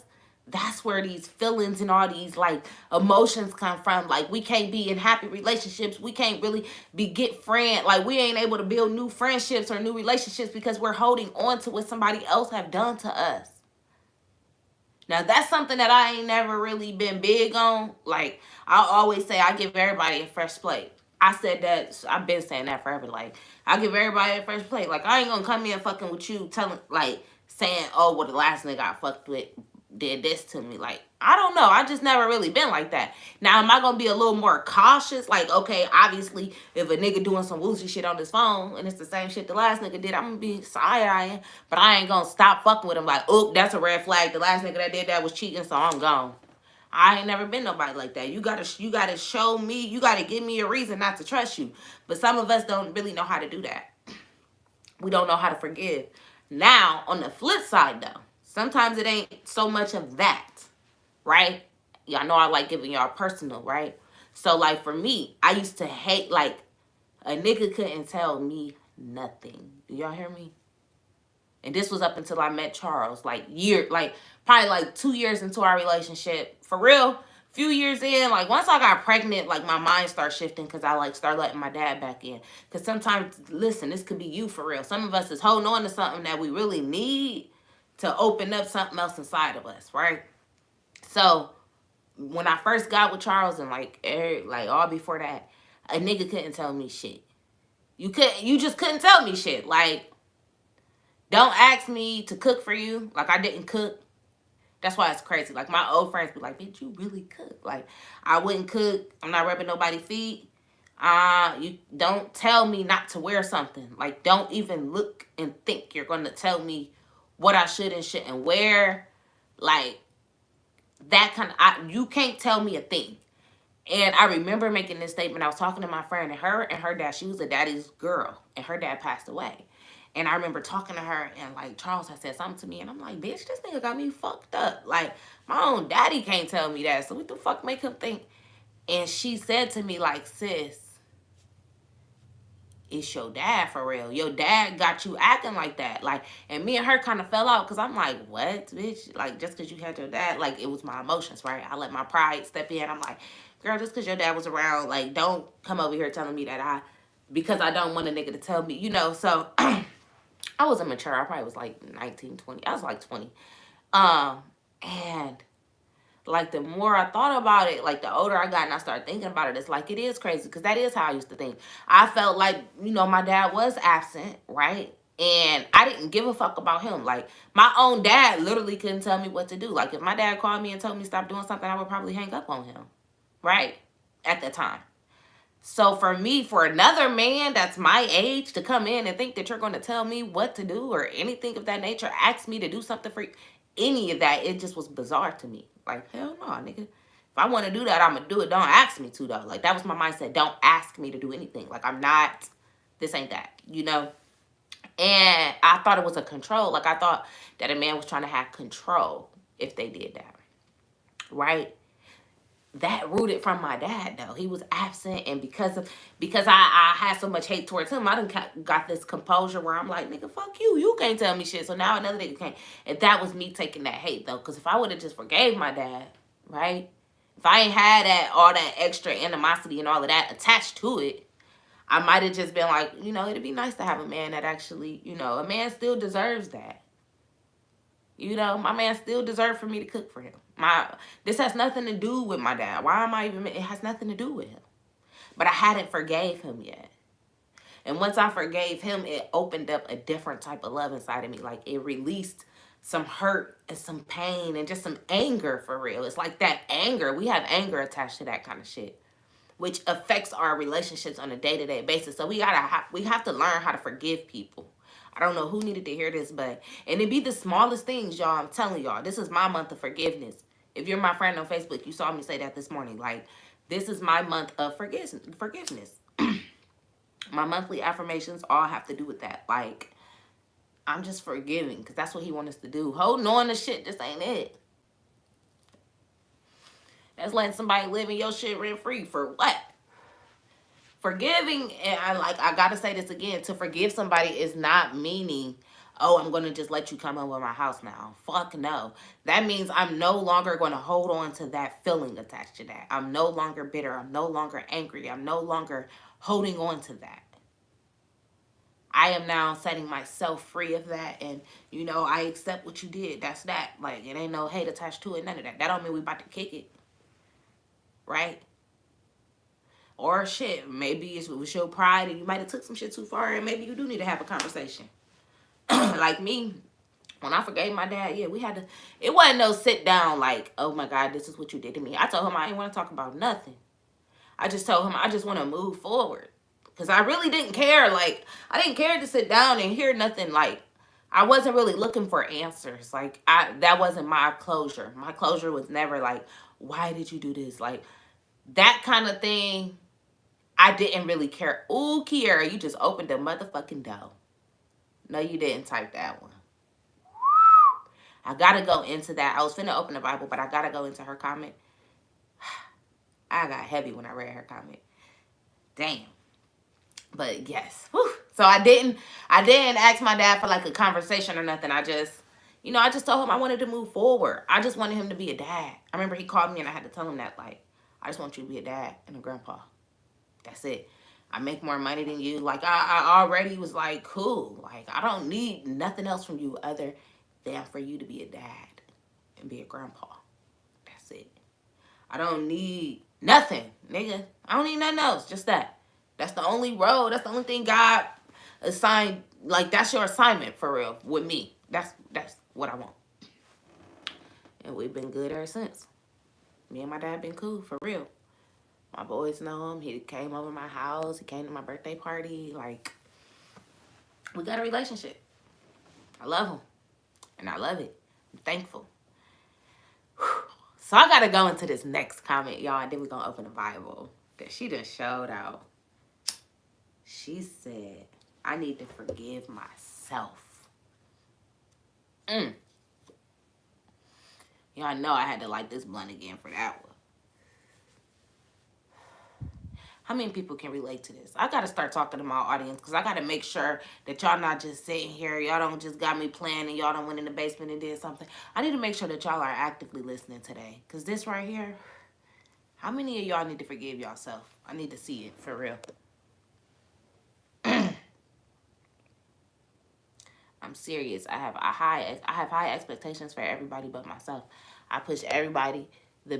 that's where these feelings and all these like emotions come from. Like we can't be in happy relationships. We can't really get friend. Like we ain't able to build new friendships or new relationships because we're holding on to what somebody else have done to us. Now that's something that I ain't never really been big on. Like I always say, I give everybody a fresh plate. I said that, I've been saying that forever. Like I give everybody a fresh plate. Like I ain't gonna come in fucking with you telling, like saying, oh well, the last nigga I fucked with did this to me. Like I don't know, I just never really been like that. Now am I gonna be a little more cautious? Like okay, obviously if a nigga doing some woozy shit on his phone and it's the same shit the last nigga did, I'm gonna be side-eyeing, but I ain't gonna stop fucking with him. Like oh, that's a red flag, the last nigga that did that was cheating, so I'm gone. I ain't never been nobody like that. You gotta show me, you gotta give me a reason not to trust you. But some of us don't really know how to do that. We don't know how to forgive. Now, on the flip side though, sometimes it ain't so much of that, right? Y'all know I like giving y'all personal, right? So like for me, I used to hate, like a nigga couldn't tell me nothing. Do y'all hear me? And this was up until I met Charles, like probably like 2 years into our relationship. For real, few years in, like once I got pregnant, like my mind started shifting because I like started letting my dad back in. Because sometimes, listen, this could be you for real. Some of us is holding on to something that we really need to open up something else inside of us, right? So when I first got with Charles and like all before that, a nigga couldn't tell me shit. You just couldn't tell me shit. Like, don't ask me to cook for you. Like, I didn't cook. That's why it's crazy. Like, my old friends be like, bitch, you really cook. Like, I wouldn't cook. I'm not rubbing nobody's feet. You don't tell me not to wear something. Like, don't even look and think you're going to tell me what I should and shouldn't wear. Like, that kind of, you can't tell me a thing. And I remember making this statement. I was talking to my friend, and her dad, she was a daddy's girl, and her dad passed away. And I remember talking to her, and like Charles had said something to me, and I'm like, bitch, this nigga got me fucked up. Like, my own daddy can't tell me that. So what the fuck make him think? And she said to me, like, sis, it's your dad for real. Your dad got you acting like that. Like, and me and her kind of fell out because I'm like, what, bitch? Like, just because you had your dad, like, it was my emotions, right? I let my pride step in. I'm like, girl, just because your dad was around, like, don't come over here telling me that because I don't want a nigga to tell me, you know. So I was immature. I probably was like 19, 20. I was like 20. And like the more I thought about it, like the older I got and I started thinking about it, it's like it is crazy because that is how I used to think. I felt like, you know, my dad was absent, right? And I didn't give a fuck about him. Like, my own dad literally couldn't tell me what to do. Like, if my dad called me and told me to stop doing something, I would probably hang up on him, right? At the time. So for me, for another man that's my age to come in and think that you're going to tell me what to do or anything of that nature, ask me to do something for any of that, it just was bizarre to me. Like, hell no, nigga. If I want to do that, I'm going to do it. Don't ask me to, though. Like, that was my mindset. Don't ask me to do anything. Like, I'm not, this ain't that, you know? And I thought it was a control. Like, I thought that a man was trying to have control if they did that, right? That rooted from my dad, though. He was absent, and because I had so much hate towards him, I done got this composure where I'm like, nigga, fuck you. You can't tell me shit. So now another nigga can't. And that was me taking that hate, though. Because if I would have just forgave my dad, right? If I ain't had all that extra animosity and all of that attached to it, I might have just been like, you know, it'd be nice to have a man that actually, you know, a man still deserves that. You know, my man still deserved for me to cook for him. This has nothing to do with my dad. Why am I even, it has nothing to do with him. But I hadn't forgave him yet. And once I forgave him, it opened up a different type of love inside of me. Like, it released some hurt and some pain and just some anger for real. It's like that anger. We have anger attached to that kind of shit, which affects our relationships on a day-to-day basis. So we have to learn how to forgive people. I don't know who needed to hear this, but, and it be the smallest things, y'all. I'm telling y'all, this is my month of forgiveness. If you're my friend on Facebook, you saw me say that this morning. Like, this is my month of forgiveness. My monthly affirmations all have to do with that. Like, I'm just forgiving because that's what he wants us to do. Holding on to shit just ain't it. That's letting somebody live in your shit rent-free for what? Forgiving, and I gotta say this again, to forgive somebody is not meaning, oh, I'm going to just let you come over my house now. Fuck no. That means I'm no longer going to hold on to that feeling attached to that. I'm no longer bitter. I'm no longer angry. I'm no longer holding on to that. I am now setting myself free of that. And, you know, I accept what you did. That's that. Like, it ain't no hate attached to it. None of that. That don't mean we about to kick it. Right? Or shit, maybe it was your pride and you might have took some shit too far and maybe you do need to have a conversation. Like me, when I forgave my dad, yeah, we had to, it wasn't no sit down like, oh my God, this is what you did to me. I told him I didn't want to talk about nothing. I just told him I just want to move forward. Because I really didn't care. Like, I didn't care to sit down and hear nothing. Like, I wasn't really looking for answers. Like, that wasn't my closure. My closure was never like, why did you do this? Like, that kind of thing, I didn't really care. Ooh, Kiara, you just opened the motherfucking door. No, you didn't type that one. I gotta go into that. I was finna open the Bible, but I gotta go into her comment. I got heavy when I read her comment. Damn. But yes. Whew. So I didn't ask my dad for like a conversation or nothing. I just, you know, I just told him I wanted to move forward. I just wanted him to be a dad. I remember he called me and I had to tell him that, like, I just want you to be a dad and a grandpa. That's it. I make more money than you. Like, I already was like, cool. Like, I don't need nothing else from you other than for you to be a dad and be a grandpa. That's it. I don't need nothing, nigga. I don't need nothing else. Just that. That's the only road. That's the only thing God assigned. Like, that's your assignment for real with me. That's what I want. And we've been good ever since. Me and my dad been cool, for real. My boys know him. He came over my house. He came to my birthday party. Like, we got a relationship. I love him. And I love it. I'm thankful. Whew. So I got to go into this next comment, y'all. And then we're going to open the Bible. That she done showed out. She said, I need to forgive myself. Y'all know I had to light this blunt again for that one. How many people can relate to this? I got to start talking to my audience because I got to make sure that y'all not just sitting here. Y'all don't just got me playing and y'all don't went in the basement and did something. I need to make sure that y'all are actively listening today. Because this right here, how many of y'all need to forgive yourself? I need to see it for real. I'm serious. I have high expectations for everybody but myself. I push everybody to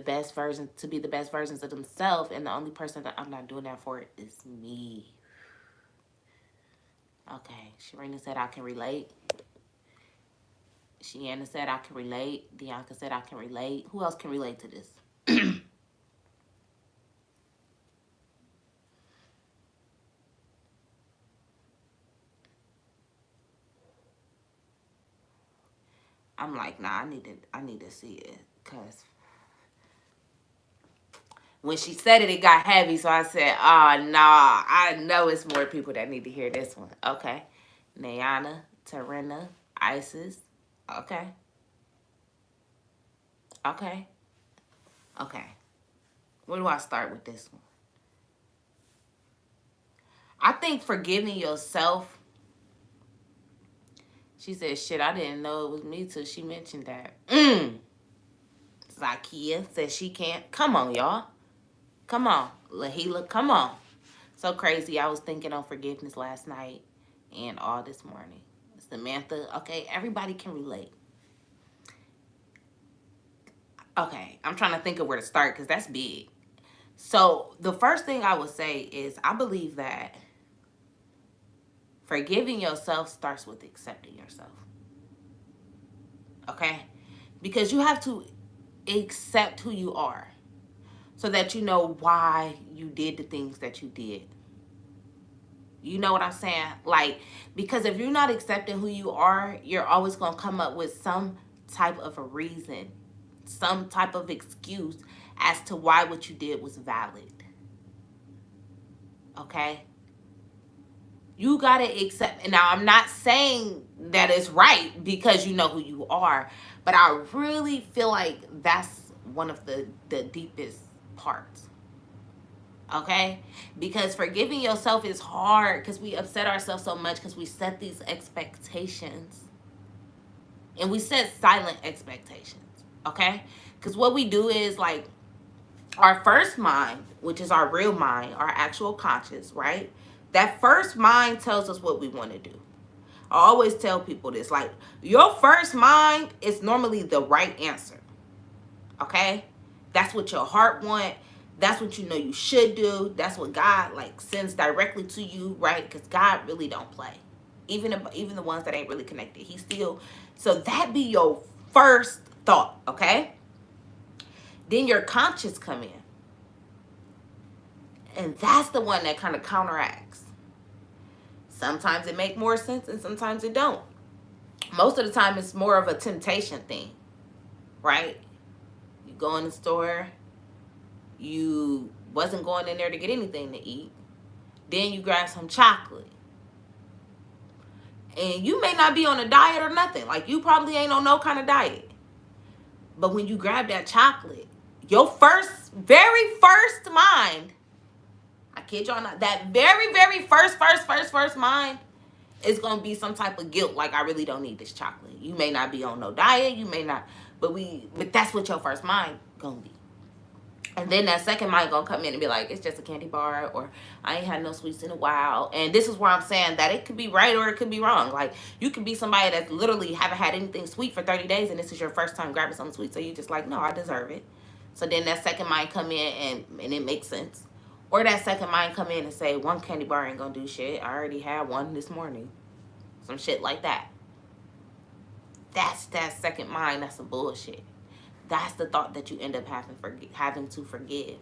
be the best versions of themselves, and the only person that I'm not doing that for is me. Okay, Sharina said I can relate. Shiana said I can relate. Bianca said I can relate. Who else can relate to this? I'm like, nah, I need to see it. Because when she said it, it got heavy. So I said, oh, nah, I know it's more people that need to hear this one. Okay. Nayana, Tarina, Isis. Okay. Okay. Okay. Where do I start with this one? I think forgiving yourself. She said, shit, I didn't know it was me till she mentioned that. Zakia said she can't. Come on, y'all. Come on. Lahila, come on. So crazy. I was thinking on forgiveness last night and all this morning. Samantha, okay, everybody can relate. Okay, I'm trying to think of where to start because that's big. So the first thing I would say is I believe that forgiving yourself starts with accepting yourself. Okay? Because you have to accept who you are so that you know why you did the things that you did. You know what I'm saying? Like, because if you're not accepting who you are, you're always going to come up with some type of a reason, some type of excuse as to why what you did was valid. Okay? You got to accept. And now, I'm not saying that it's right because you know who you are, but I really feel like that's one of the deepest parts. Okay? Because forgiving yourself is hard because we upset ourselves so much because we set these expectations And we set silent expectations, okay? Because what we do is, like, our first mind, which is our real mind, our actual conscious, right? That first mind tells us what we want to do. I always tell people this, like, your first mind is normally the right answer, okay? That's what your heart want. That's what you know you should do. That's what God, like, sends directly to you, right? Because God really don't play. Even the ones that ain't really connected, he still. So that be your first thought, okay? Then your conscious come in. And that's the one that kind of counteracts. Sometimes it make more sense and sometimes it don't. Most of the time it's more of a temptation thing, right? You go in the store, you wasn't going in there to get anything to eat. Then you grab some chocolate. And you may not be on a diet or nothing. Like, you probably ain't on no kind of diet. But when you grab that chocolate, your very first mind, I kid y'all not, that very first mind is going to be some type of guilt. Like, I really don't need this chocolate. You may not be on no diet. You may not. But that's what your first mind going to be. And then that second mind gonna come in and be like, it's just a candy bar, or I ain't had no sweets in a while. And this is where I'm saying that it could be right or it could be wrong. Like, you could be somebody that literally haven't had anything sweet for 30 days and this is your first time grabbing something sweet. So you just like, no, I deserve it. So then that second mind come in and it makes sense. Or that second mind come in and say, one candy bar ain't gonna do shit. I already had one this morning. Some shit like that. That's that second mind. That's some bullshit. That's the thought that you end up having to forgive.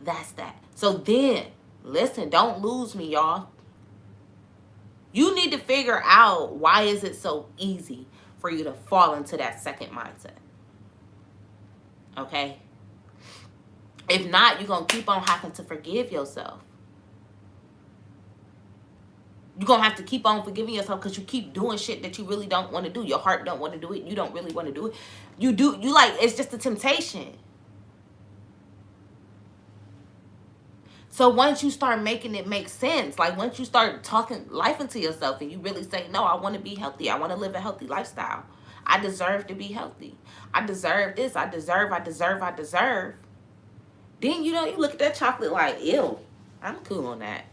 That's that. So then, listen, don't lose me, y'all. You need to figure out, why is it so easy for you to fall into that second mindset? Okay? If not, you're going to keep on having to forgive yourself. You're going to have to keep on forgiving yourself because you keep doing shit that you really don't want to do. Your heart don't want to do it. You don't really want to do it. You like, it's just a temptation. So once you start making it make sense, like once you start talking life into yourself and you really say, no, I want to be healthy. I want to live a healthy lifestyle. I deserve to be healthy. I deserve this. I deserve. Then, you look at that chocolate like, ew, I'm cool on that.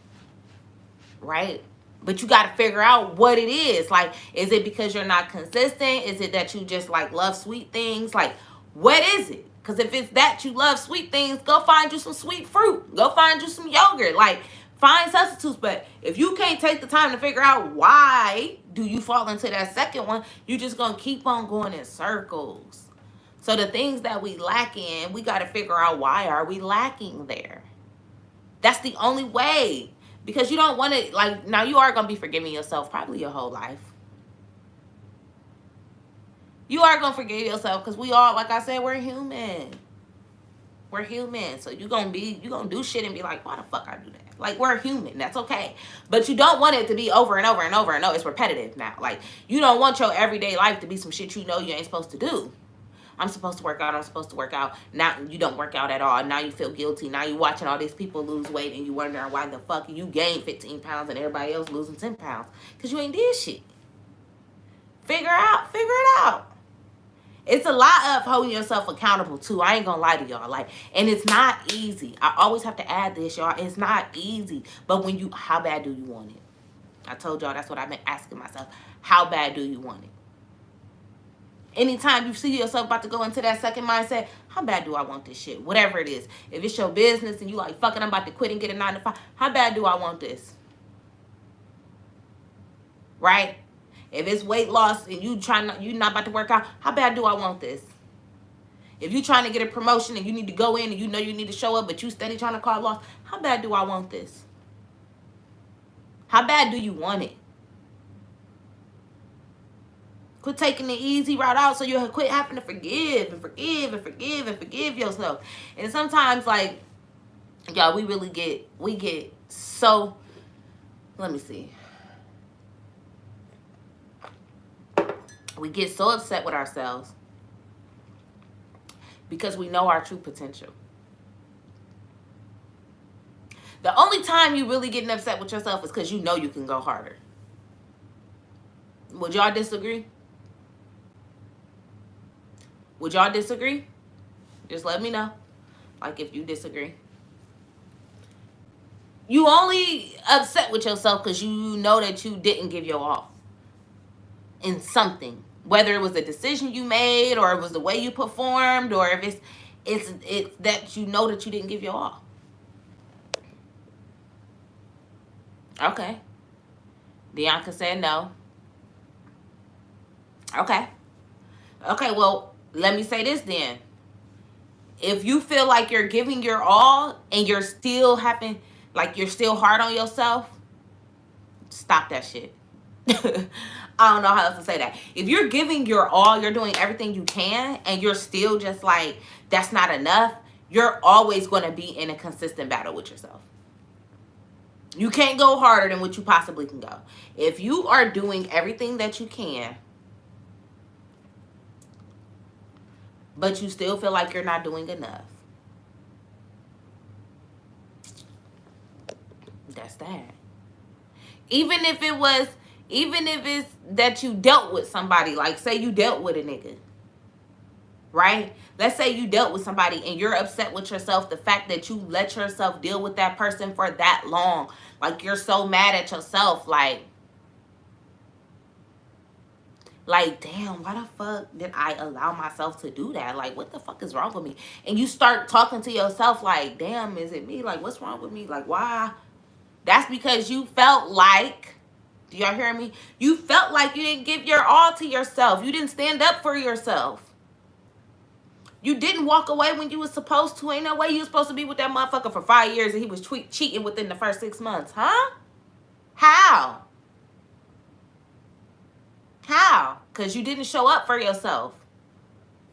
Right? But you got to figure out what it is. Like, is it because you're not consistent? Is it that you just, like, love sweet things? Like, what is it? Because if it's that you love sweet things, go find you some sweet fruit. Go find you some yogurt. Like, find substitutes. But if you can't take the time to figure out why do you fall into that second one, you're just going to keep on going in circles. So the things that we lack in, we got to figure out, why are we lacking there? That's the only way. Because you don't want to, like, now you are going to be forgiving yourself probably your whole life. You are going to forgive yourself because we all, like I said, we're human. We're human. So you're going to do shit and be like, why the fuck I do that? Like, we're human. That's okay. But you don't want it to be over and over and over and over. It's repetitive now. Like, you don't want your everyday life to be some shit you know you ain't supposed to do. I'm supposed to work out. Now you don't work out at all. Now you feel guilty. Now you watching all these people lose weight and you wondering why the fuck you gained 15 pounds and everybody else losing 10 pounds. Because you ain't did shit. Figure it out. It's a lot of holding yourself accountable too. I ain't gonna lie to y'all. Like, and it's not easy. I always have to add this, y'all. It's not easy. But how bad do you want it? I told y'all that's what I've been asking myself. How bad do you want it? Anytime you see yourself about to go into that second mindset, how bad do I want this shit? Whatever it is. If it's your business and you like, fuck it, I'm about to quit and get a 9 to 5. How bad do I want this? Right? If it's weight loss and you're not about to work out, how bad do I want this? If you're trying to get a promotion and you need to go in and you know you need to show up, but you steady trying to call loss, how bad do I want this? How bad do you want it? Quit taking the easy route out so you'll quit having to forgive yourself. And sometimes, like, y'all, we get so, let me see. We get so upset with ourselves because we know our true potential. The only time you really getting upset with yourself is because you know you can go harder. Would y'all disagree? Would y'all disagree? Just let me know. Like, if you disagree. You only upset with yourself because you know that you didn't give your all in something. Whether it was a decision you made, or it was the way you performed, or if it's that you know that you didn't give your all. Okay. Bianca said no. Okay. Okay, well, let me say this then. If you feel like you're giving your all and you're still you're still hard on yourself, stop that shit. I don't know how else to say that. If you're giving your all, you're doing everything you can, and you're still just like, that's not enough, you're always going to be in a consistent battle with yourself. You can't go harder than what you possibly can go. If you are doing everything that you can, but you still feel like you're not doing enough, that's that. Even if it's that you dealt with somebody, like say you dealt with a nigga, right? Let's say you dealt with somebody and you're upset with yourself, the fact that you let yourself deal with that person for that long. Like, you're so mad at yourself, like damn, why the fuck did I allow myself to do that? Like, what the fuck is wrong with me? And you start talking to yourself like, damn, is it me? Like, what's wrong with me? Like, why? That's because you felt like, do y'all hear me? You felt like you didn't give your all to yourself. You didn't stand up for yourself. You didn't walk away when you was supposed to. Ain't no way you was supposed to be with that motherfucker for 5 years and he was cheating within the first 6 months. Huh? How? How? Because you didn't show up for yourself.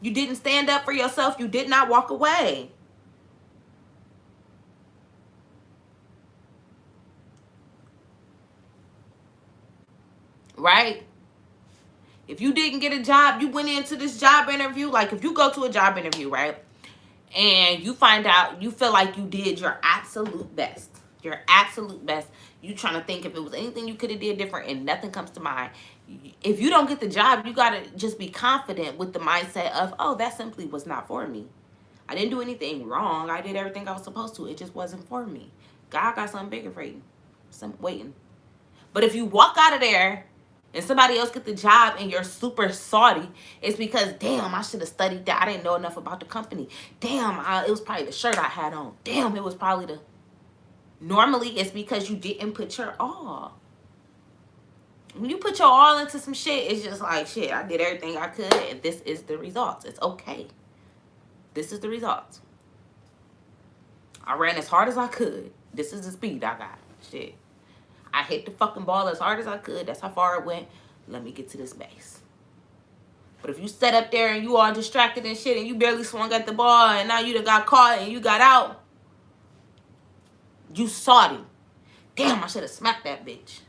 You didn't stand up for yourself. You did not walk away. Right? If you didn't get a job, you went into this job interview. Like, if you go to a job interview, right, and you find out, you feel like you did your absolute best. Your absolute best. You trying to think if it was anything you could have did different, and nothing comes to mind. If you don't get the job, you got to just be confident with the mindset of, oh, that simply was not for me. I didn't do anything wrong. I did everything I was supposed to. It just wasn't for me. God got something bigger for you. Something waiting. But if you walk out of there and somebody else get the job and you're super salty, it's because, damn, I should have studied that. I didn't know enough about the company. Damn, it was probably the shirt I had on. Damn, it was probably the... Normally, it's because you didn't put your all. When you put your all into some shit, it's just like, shit, I did everything I could, and this is the results. It's okay. This is the results. I ran as hard as I could. This is the speed I got. Shit. I hit the fucking ball as hard as I could. That's how far it went. Let me get to this base. But if you sat up there and you all distracted and shit and you barely swung at the ball and now you done got caught and you got out, you salty. Damn, I should have smacked that bitch.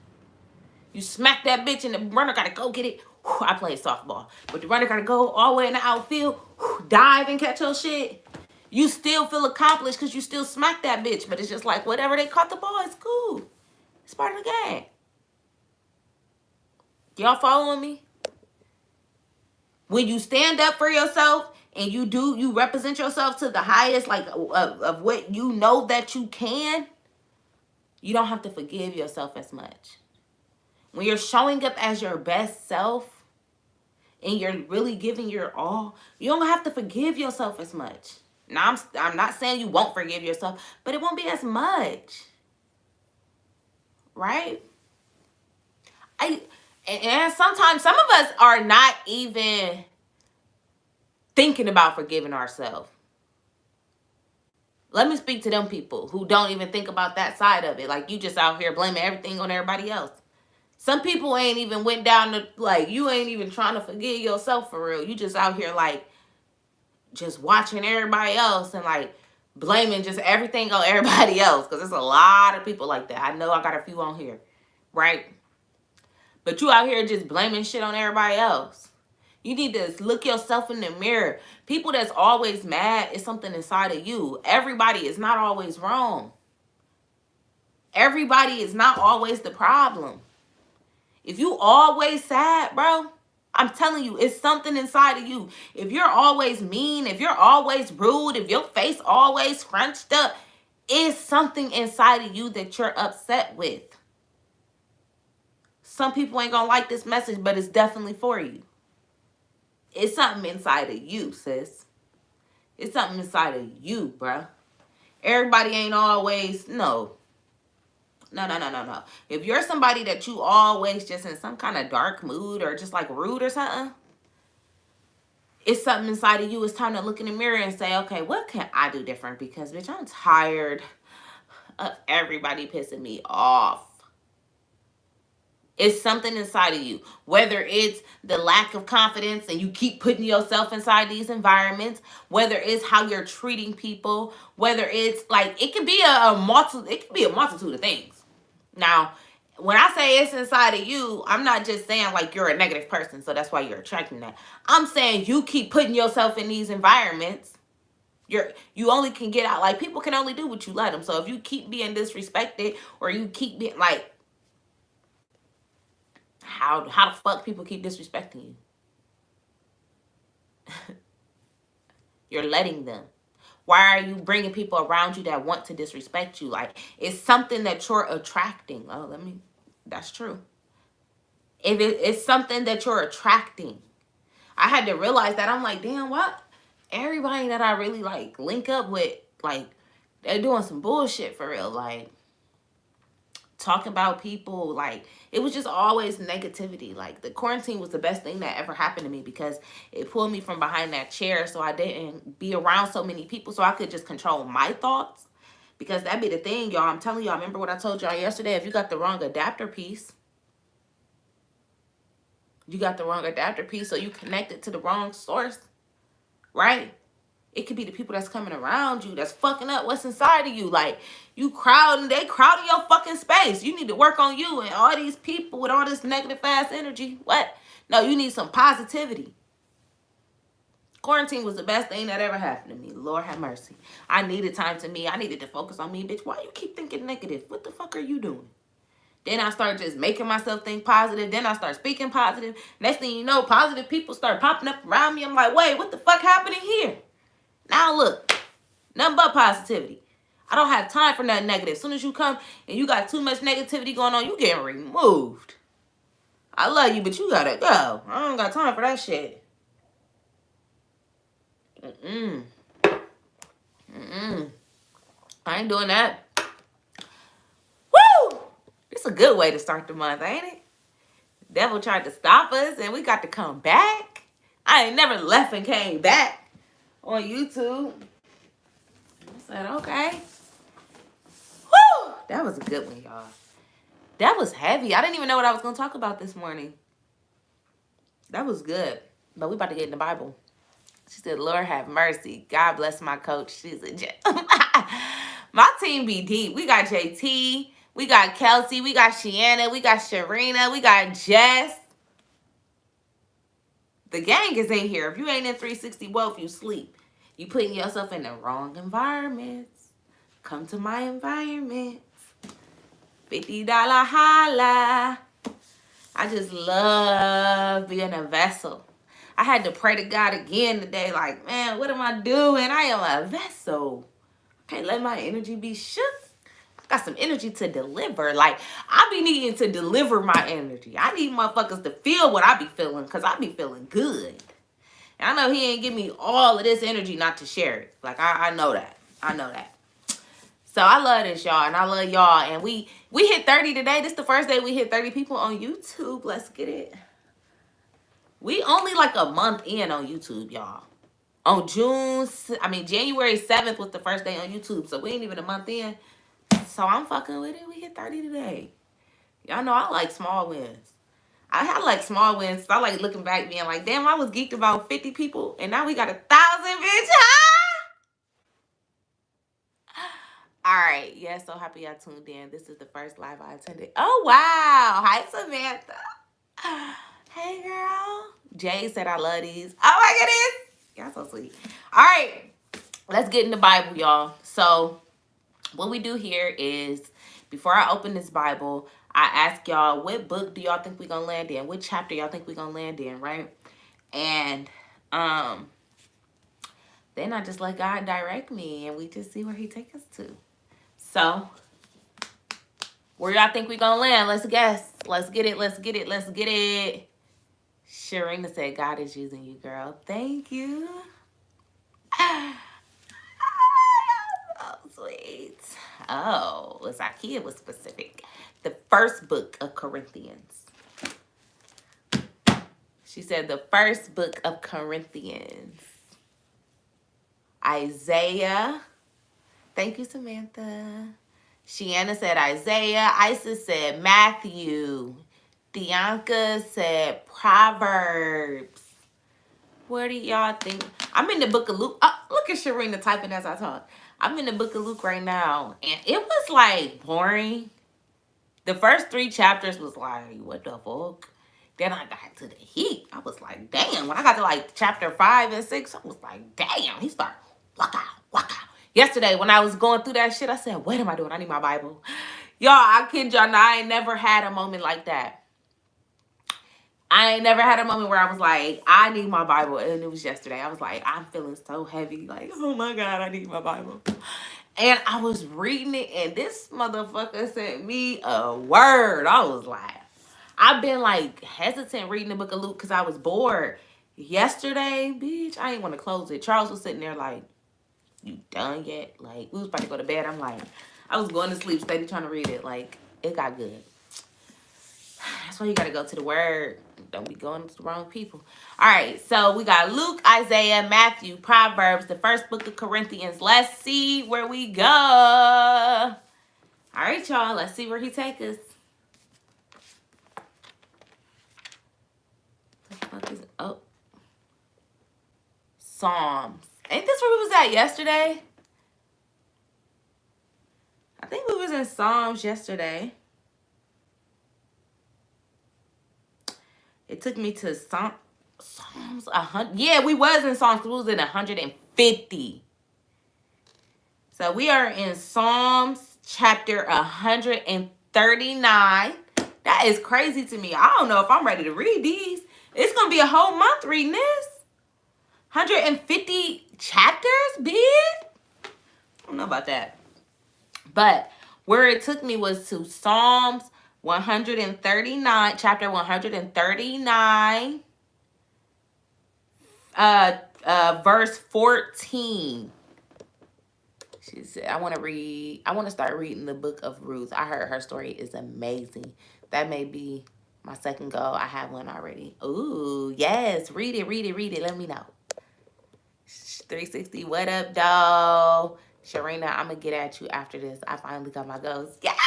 You smack that bitch and the runner got to go get it. Whew, I played softball. But the runner got to go all the way in the outfield, dive and catch your shit. You still feel accomplished because you still smack that bitch. But it's just like, whatever, they caught the ball, it's cool. It's part of the game. Y'all following me? When you stand up for yourself and you represent yourself to the highest, like, of what you know that you can, you don't have to forgive yourself as much. When you're showing up as your best self and you're really giving your all, you don't have to forgive yourself as much. Now, I'm not saying you won't forgive yourself, but it won't be as much. Right? And sometimes some of us are not even thinking about forgiving ourselves. Let me speak to them people who don't even think about that side of it. Like, you just out here blaming everything on everybody else. Some people ain't even went down to, like, you ain't even trying to forgive yourself for real. You just out here, like, just watching everybody else and, like, blaming just everything on everybody else. Because there's a lot of people like that. I know I got a few on here, right? But you out here just blaming shit on everybody else. You need to look yourself in the mirror. People that's always mad is something inside of you. Everybody is not always wrong. Everybody is not always the problem. If you always sad, bro, I'm telling you, it's something inside of you. If you're always mean, if you're always rude, if your face always scrunched up, it's something inside of you that you're upset with. Some people ain't gonna like this message, but it's definitely for you. It's something inside of you, sis. It's something inside of you, bruh. Everybody ain't always, no. No. If you're somebody that you always just in some kind of dark mood or just like rude or something, it's something inside of you. It's time to look in the mirror and say, okay, what can I do different? Because, bitch, I'm tired of everybody pissing me off. It's something inside of you. Whether it's the lack of confidence and you keep putting yourself inside these environments, whether it's how you're treating people, whether it's like, it could be a multitude of things. Now, when I say it's inside of you, I'm not just saying like you're a negative person, so that's why you're attracting that. I'm saying you keep putting yourself in these environments. You only can get out, like, people can only do what you let them. So if you keep being disrespected or you keep being like, how the fuck people keep disrespecting you? You're letting them. Why are you bringing people around you that want to disrespect you? Like, it's something that you're attracting. That's true. If it's something that you're attracting. I had to realize that. I'm like, damn, what? Everybody that I really like link up with, like, they're doing some bullshit for real. Like, talking about people, like, it was just always negativity. Like, the quarantine was the best thing that ever happened to me because it pulled me from behind that chair so I didn't be around so many people, so I could just control my thoughts. Because that'd be the thing, y'all. I'm telling y'all, remember what I told y'all yesterday? If you got the wrong adapter piece, so you connected to the wrong source, right? It could be the people that's coming around you that's fucking up what's inside of you. Like, they crowding your fucking space. You need to work on you, and all these people with all this negative ass energy. What? No, you need some positivity. Quarantine was the best thing that ever happened to me. Lord have mercy. I needed time to me. I needed to focus on me. Bitch, why you keep thinking negative? What the fuck are you doing? Then I start just making myself think positive. Then I start speaking positive. Next thing you know, positive people start popping up around me. I'm like, wait, what the fuck happening here? Now look, nothing but positivity. I don't have time for nothing negative. As soon as you come and you got too much negativity going on, you getting removed. I love you, but you gotta go. I don't got time for that shit. I ain't doing that. Woo! It's a good way to start the month, ain't it? Devil tried to stop us and we got to come back. I ain't never left and came back on YouTube. I said, okay. Woo! That was a good one, y'all. That was heavy. I didn't even know what I was going to talk about this morning. That was good. But we about to get in the Bible. She said, Lord have mercy. God bless my coach. She's a gem. My team be deep. We got JT. We got Kelsey. We got Shiana. We got Sharina. We got Jess. The gang is in here. If you ain't in 360 Wealth, you sleep. You putting yourself in the wrong environments. Come to my environment. $50 holla. I just love being a vessel. I had to pray to God again today. Like, man, what am I doing? I am a vessel. I can't let my energy be shook. I got some energy to deliver. Like, I be needing to deliver my energy. I need motherfuckers to feel what I be feeling because I be feeling good. And I know he ain't give me all of this energy not to share it. Like, I know that. I know that. So I love this, y'all, and I love y'all. And we hit 30 today. This is the first day we hit 30 people on YouTube. Let's get it. We only like a month in on YouTube, y'all. On January 7th was the first day on YouTube. So we ain't even a month in. So I'm fucking with it. We hit 30 today. Y'all know I like small wins. I like small wins. I like looking back being like, damn, I was geeked about 50 people. And now we got 1,000, bitch. All right. Yeah, so happy I tuned in. This is the first live I attended. Oh, wow. Hi, Samantha. Hey, girl. Jay said I love these. Oh, my goodness. Y'all so sweet. All right. Let's get in the Bible, y'all. So what we do here is, before I open this Bible, I ask y'all, what book do y'all think we gonna land in? What chapter y'all think we gonna land in, right? And then I just let God direct me, and we just see where he take us to. So, where y'all think we gonna land? Let's guess. Let's get it. Let's get it. Let's get it. Sharina said, God is using you, girl. Thank you. Oh, sweet. Oh, Zakia was specific. The first book of Corinthians. She said the first book of Corinthians. Isaiah. Thank you, Samantha. Shiana said Isaiah. Isis said Matthew. Dianca said Proverbs. Where do y'all think? I'm in the book of Luke. Oh, look at Sharina typing as I talk. I'm in the book of Luke right now. And it was like boring. The first 3 chapters was like, what the fuck? Then I got to the heat. I was like, damn. When I got to like chapter 5 and 6, I was like, damn. He started, walk out, walk out. Yesterday, when I was going through that shit, I said, what am I doing? I need my Bible. Y'all, I kid y'all, I ain't never had a moment like that. I ain't never had a moment where I was like, I need my Bible. And it was yesterday. I was like, I'm feeling so heavy. Like, oh my God, I need my Bible. And I was reading it, and this motherfucker sent me a word. I was like, I've been like hesitant reading the book of Luke because I was bored. Yesterday, bitch, I didn't want to close it. Charles was sitting there like, you done yet? Like, we was about to go to bed. I'm like, I was going to sleep, steady trying to read it. Like, it got good. That's why you got to go to the word. Don't be going to the wrong people. All right, so we got Luke, Isaiah, Matthew, Proverbs, the first book of Corinthians. Let's see where we go. All right, y'all. Let's see where he take us. The fuck is it? Oh. Psalms. Ain't this where we was at yesterday? I think we was in Psalms yesterday. It took me to Psalms 100. Yeah, we was in Psalms. We was in 150. So we are in Psalms chapter 139. That is crazy to me. I don't know if I'm ready to read these. It's going to be a whole month reading this. 150 chapters, bitch. I don't know about that. But where it took me was to Psalms 139, chapter 139, verse 14. She said, I want to start reading the book of Ruth. I heard her story is amazing. That may be my second goal. I have one already. Ooh, yes. Read it. Let me know. 360, what up, dog? Sharina, I'm going to get at you after this. I finally got my goals. Yes!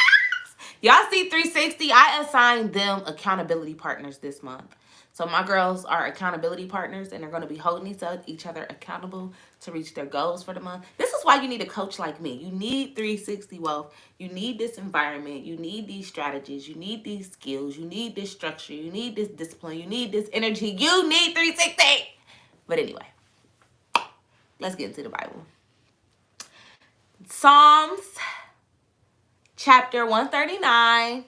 Y'all see 360? I assigned them accountability partners this month. So my girls are accountability partners, and they're going to be holding each other accountable to reach their goals for the month. This is why you need a coach like me. You need 360 Wealth. You need this environment. You need these strategies. You need these skills. You need this structure. You need this discipline. You need this energy. You need 360. But anyway, let's get into the Bible. Psalms chapter 139,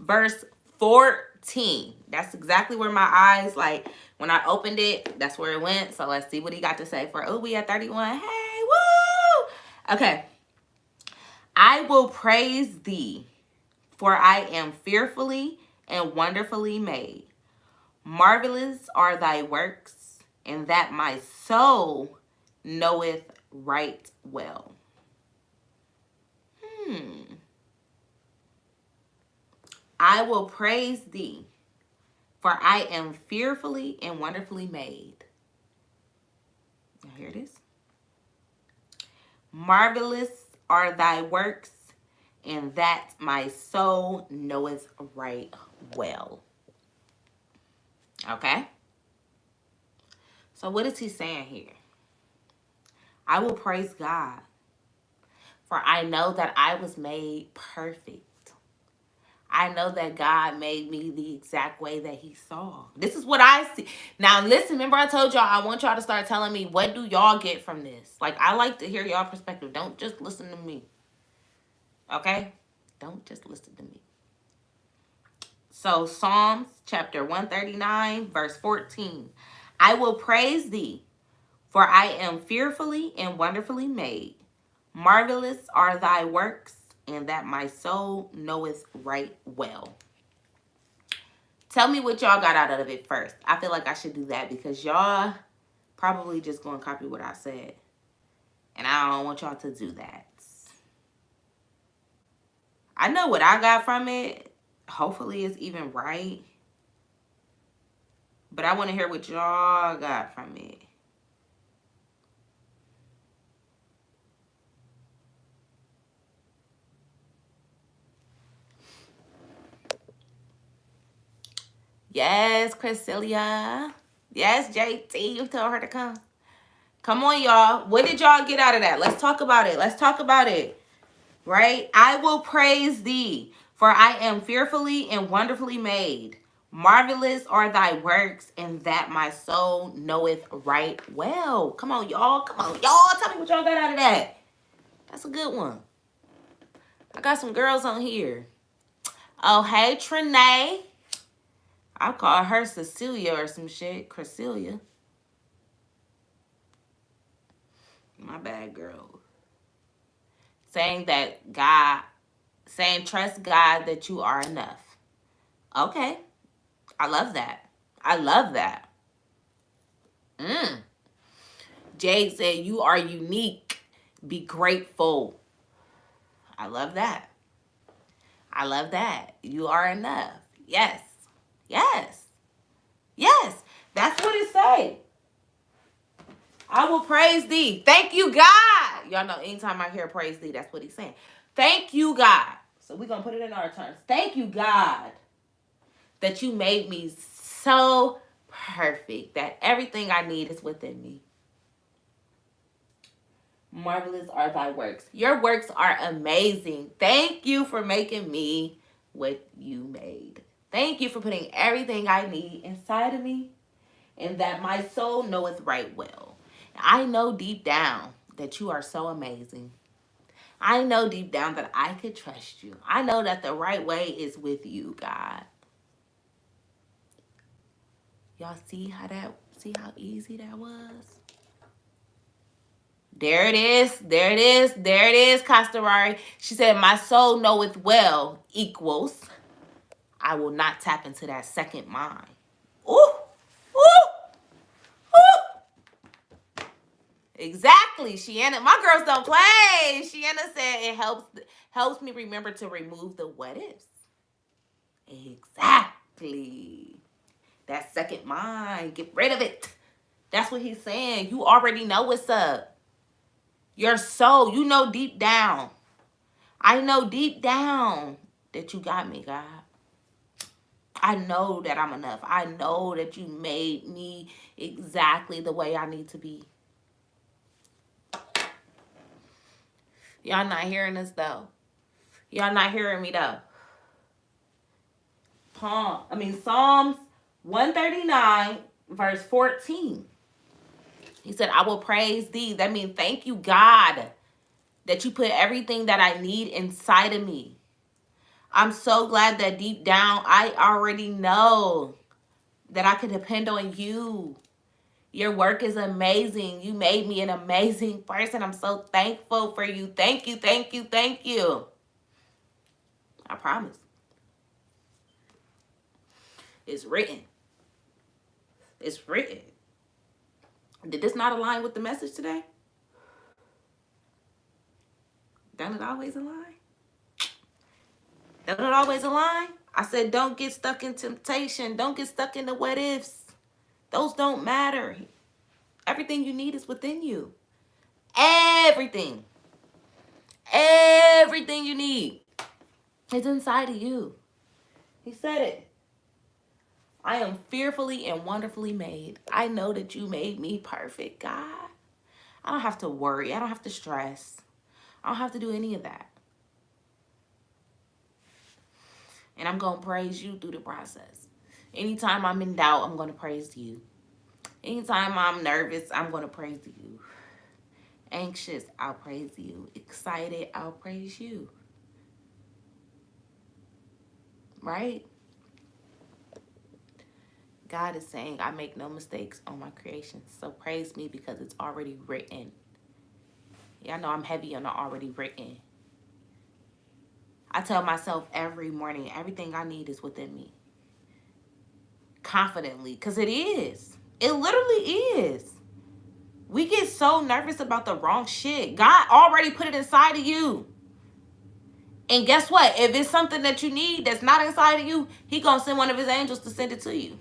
verse 14. That's exactly where my eyes, like, when I opened it, that's where it went. So let's see what he got to say for, oh, we at 31. Hey, woo! Okay. I will praise thee, for I am fearfully and wonderfully made. Marvelous are thy works, and that my soul knoweth right well. I will praise thee, for I am fearfully and wonderfully made. Now here it is. Marvelous are thy works, and that my soul knoweth right well. Okay? So what is he saying here? I will praise God, for I know that I was made perfect. I know that God made me the exact way that he saw. This is what I see. Now, listen, remember I told y'all I want y'all to start telling me, what do y'all get from this? Like, I like to hear y'all perspective. Don't just listen to me. Okay? Don't just listen to me. So Psalms chapter 139, verse 14. I will praise thee, for I am fearfully and wonderfully made. Marvelous are thy works, and that my soul knoweth right well. Tell me what y'all got out of it first. I feel like I should do that because y'all probably just going to copy what I said. And I don't want y'all to do that. I know what I got from it. Hopefully it's even right. But I want to hear what y'all got from it. Yes, Crasilia. Yes, JT. You told her to come. Come on, y'all. What did y'all get out of that? Let's talk about it. Let's talk about it. Right? I will praise thee, for I am fearfully and wonderfully made. Marvelous are thy works, and that my soul knoweth right well. Come on, y'all. Come on, y'all. Tell me what y'all got out of that. That's a good one. I got some girls on here. Oh, hey, Trinae. I'll call her Cecilia or some shit. Crasilia. My bad, girl. Saying trust God that you are enough. Okay. I love that. I love that. Jade said, you are unique. Be grateful. I love that. I love that. You are enough. Yes. Yes. Yes. That's what it say. I will praise thee. Thank you, God. Y'all know anytime I hear praise thee, that's what he's saying. Thank you, God. So we're going to put it in our terms. Thank you, God, that you made me so perfect, that everything I need is within me. Marvelous are thy works. Your works are amazing. Thank you for making me what you made. Thank you for putting everything I need inside of me, and that my soul knoweth right well. I know deep down that you are so amazing. I know deep down that I could trust you. I know that the right way is with you, God. Y'all see how easy that was? There it is. There it is. There it is, Castorari. She said, my soul knoweth well equals I will not tap into that second mind. Ooh. Ooh. Ooh. Exactly. Shiana, my girls don't play. Shiana said it helps me remember to remove the what ifs. Exactly. That second mind. Get rid of it. That's what he's saying. You already know what's up. Your soul, you know deep down. I know deep down that you got me, God. I know that I'm enough. I know that you made me exactly the way I need to be. Y'all not hearing this, though. Y'all not hearing me, though. Psalms 139, verse 14. He said, I will praise thee. That means thank you, God, that you put everything that I need inside of me. I'm so glad that deep down I already know that I can depend on you. Your work is amazing. You made me an amazing person. I'm so thankful for you. Thank you, thank you, thank you. I promise. It's written. It's written. Did this not align with the message today? Don't it always align? Don't it always align? I said don't get stuck in temptation. Don't get stuck in the what ifs. Those don't matter. Everything you need is within you. Everything. Everything you need is inside of you. He said it. I am fearfully and wonderfully made. I know that you made me perfect, God. I don't have to worry. I don't have to stress. I don't have to do any of that. And I'm going to praise you through the process. Anytime I'm in doubt, I'm going to praise you. Anytime I'm nervous, I'm going to praise you. Anxious, I'll praise you. Excited, I'll praise you. Right? God is saying, I make no mistakes on my creations. So praise me because it's already written. Y'all know I'm heavy on the already written. I tell myself every morning, everything I need is within me. Confidently, because it is. It literally is. We get so nervous about the wrong shit. God already put it inside of you. And guess what? If it's something that you need that's not inside of you, he gonna send one of his angels to send it to you.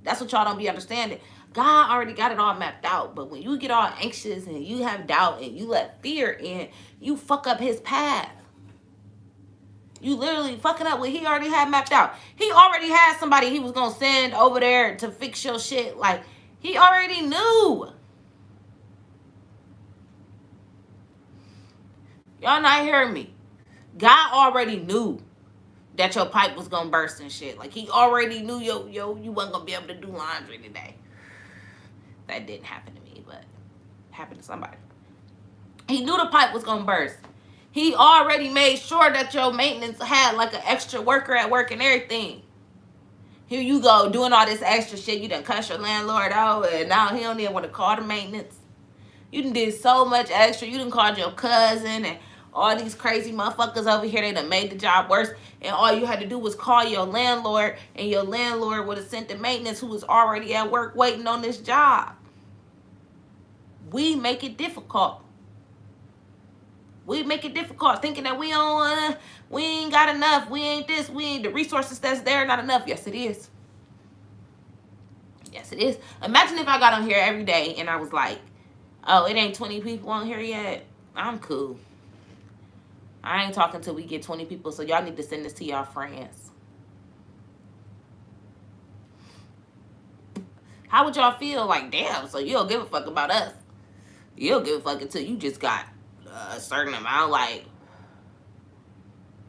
That's what y'all don't be understanding. God already got it all mapped out. But when you get all anxious and you have doubt and you let fear in, you fuck up his path. You literally fucking up what he already had mapped out. He already had somebody he was gonna send over there to fix your shit. Like, he already knew. Y'all not hearing me. God already knew that your pipe was gonna burst and shit. Like, he already knew you wasn't gonna be able to do laundry today. That didn't happen to me, but it happened to somebody. He knew the pipe was gonna burst. He already made sure that your maintenance had like an extra worker at work and everything. Here you go, doing all this extra shit. You done cuss your landlord out, and now he don't even want to call the maintenance. You done did so much extra. You done called your cousin and all these crazy motherfuckers over here. They done made the job worse. And all you had to do was call your landlord, and your landlord would have sent the maintenance who was already at work waiting on this job. We make it difficult. We make it difficult thinking that we ain't got enough. We ain't this. We ain't the resources that's there not enough. Yes, it is. Yes, it is. Imagine if I got on here every day and I was like, oh, it ain't 20 people on here yet. I'm cool. I ain't talking till we get 20 people, so y'all need to send this to y'all friends. How would y'all feel? Like, damn, so you don't give a fuck about us. You don't give a fuck until you just got a certain amount. Like,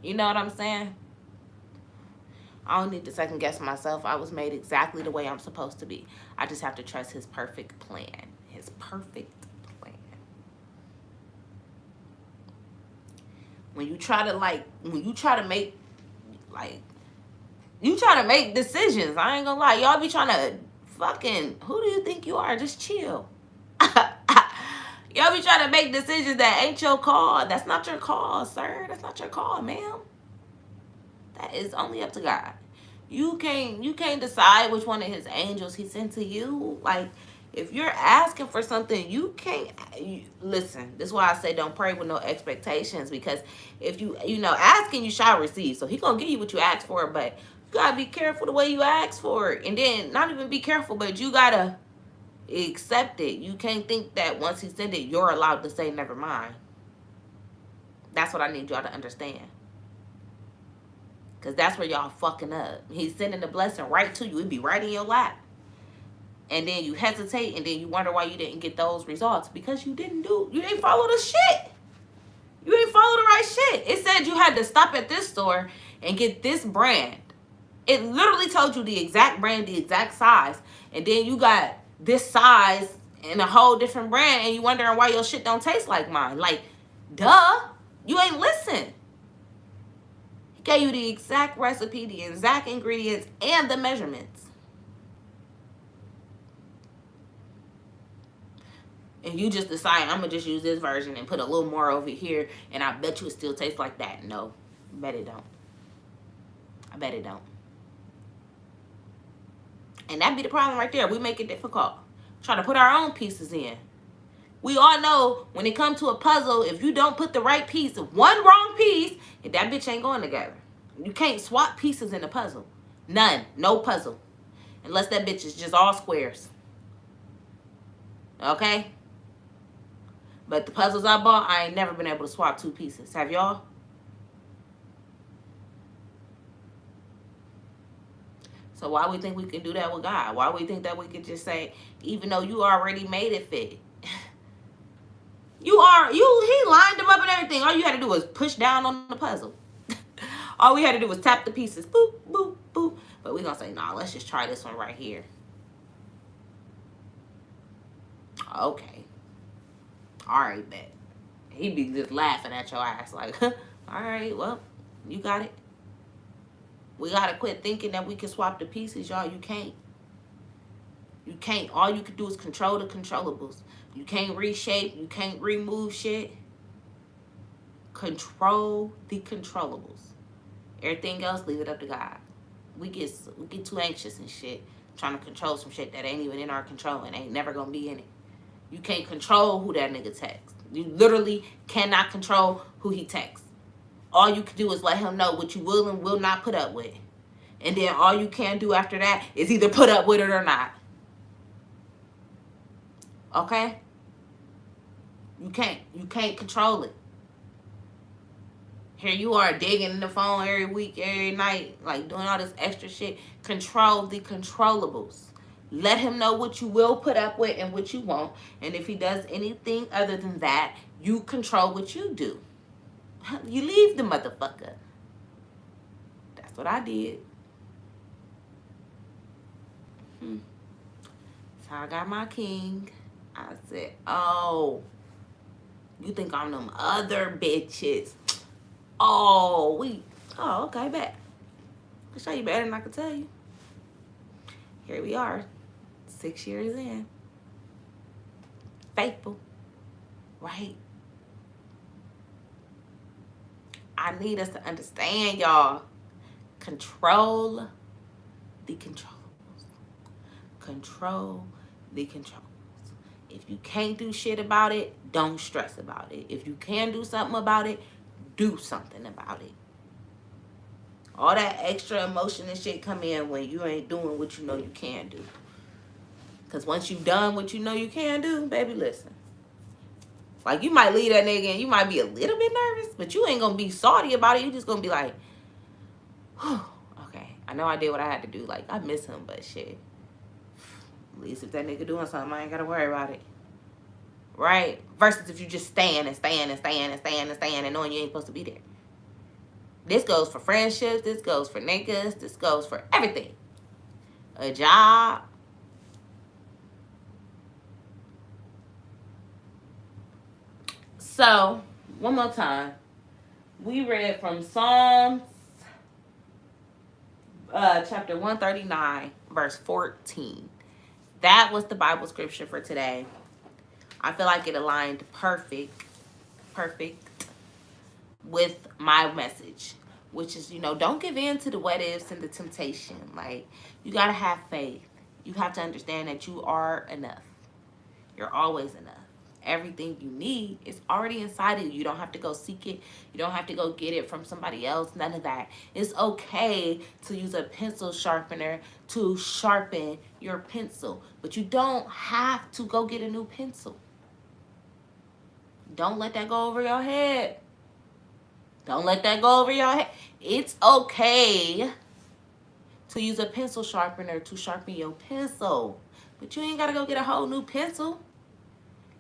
you know what I'm saying? I don't need to second guess myself. I was made exactly the way I'm supposed to be. I just have to trust his perfect plan. His perfect plan. When you try to make decisions, I ain't gonna lie. Y'all be trying to fucking, who do you think you are? Just chill. Y'all be trying to make decisions that ain't your call. That's not your call, sir. That's not your call, ma'am. That is only up to God. You can't decide which one of his angels he sent to you. Like, if you're asking for something, you can't listen. This is why I say don't pray with no expectations, because if you asking, you shall receive. So he gonna give you what you ask for, but you gotta be careful the way you ask for it, and then not even be careful, but you gotta accept it. You can't think that once he sent it, you're allowed to say never mind. That's what I need y'all to understand. Because that's where y'all fucking up. He's sending the blessing right to you. It'd be right in your lap. And then you hesitate, and then you wonder why you didn't get those results. Because you didn't follow the shit. You didn't follow the right shit. It said you had to stop at this store and get this brand. It literally told you the exact brand, the exact size. And then you got this size in a whole different brand, and you wondering why your shit don't taste like mine. Like, duh. You ain't listen. Gave you the exact recipe, the exact ingredients, and the measurements. And you just decide, I'm going to just use this version and put a little more over here, and I bet you it still tastes like that. No, I bet it don't. I bet it don't. And that be the problem right there. We make it difficult. Try to put our own pieces in. We all know when it comes to a puzzle, if you don't put the right piece, one wrong piece, that bitch ain't going together. You can't swap pieces in a puzzle. None. No puzzle. Unless that bitch is just all squares. Okay? But the puzzles I bought, I ain't never been able to swap two pieces. Have y'all? So why we think we can do that with God? Why we think that we could just say, even though you already made it fit? He lined them up and everything. All you had to do was push down on the puzzle. All we had to do was tap the pieces. Boop, boop, boop. But we're going to say, nah, let's just try this one right here. Okay. All right, bet. He'd be just laughing at your ass like, all right, well, you got it. We gotta quit thinking that we can swap the pieces, y'all. You can't. You can't. All you can do is control the controllables. You can't reshape. You can't remove shit. Control the controllables. Everything else, leave it up to God. We get too anxious and shit, trying to control some shit that ain't even in our control and ain't never gonna be in it. You can't control who that nigga texts. You literally cannot control who he texts. All you can do is let him know what you will and will not put up with. And then all you can do after that is either put up with it or not. Okay? You can't control it. Here you are digging in the phone every week, every night, like doing all this extra shit. Control the controllables. Let him know what you will put up with and what you won't. And if he does anything other than that, you control what you do. You leave the motherfucker. That's what I did. So I got my king. I said, oh, you think I'm them other bitches? Oh, okay, bet. I can show you better than I can tell you. Here we are, 6 years in. Faithful, right? I need us to understand, y'all. Control the controllables. Control the controllables. If you can't do shit about it, don't stress about it. If you can do something about it, do something about it. All that extra emotion and shit come in when you ain't doing what you know you can do. Because once you've done what you know you can do, baby, listen. Like, you might leave that nigga and you might be a little bit nervous, but you ain't going to be salty about it. You just going to be like, whew, okay, I know I did what I had to do. Like, I miss him, but shit. At least if that nigga doing something, I ain't got to worry about it. Right? Versus if you just stand and knowing you ain't supposed to be there. This goes for friendships. This goes for niggas. This goes for everything. A job. So, one more time. We read from Psalms chapter 139, verse 14. That was the Bible scripture for today. I feel like it aligned perfect with my message, which is, don't give in to the what ifs and the temptation. Like, you got to have faith. You have to understand that you are enough. You're always enough. Everything you need is already inside of you. You don't have to go seek it. You don't have to go get it from somebody else. None of that. It's okay to use a pencil sharpener to sharpen your pencil, but you don't have to go get a new pencil. Don't let that go over your head. Don't let that go over your head. It's okay to use a pencil sharpener to sharpen your pencil, but you ain't got to go get a whole new pencil.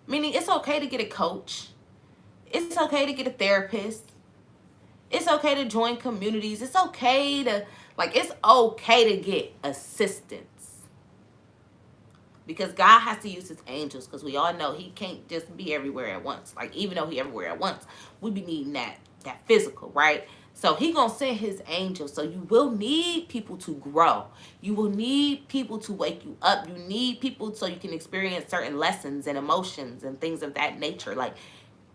Meaning, it's okay to get a coach. It's okay to get a therapist. It's okay to join communities. It's okay to get assistance. Because God has to use his angels, because we all know he can't just be everywhere at once. Like, even though he everywhere at once, we be needing that physical, right? So he gonna send his angels. So you will need people to grow. You will need people to wake you up. You need people so you can experience certain lessons and emotions and things of that nature. Like,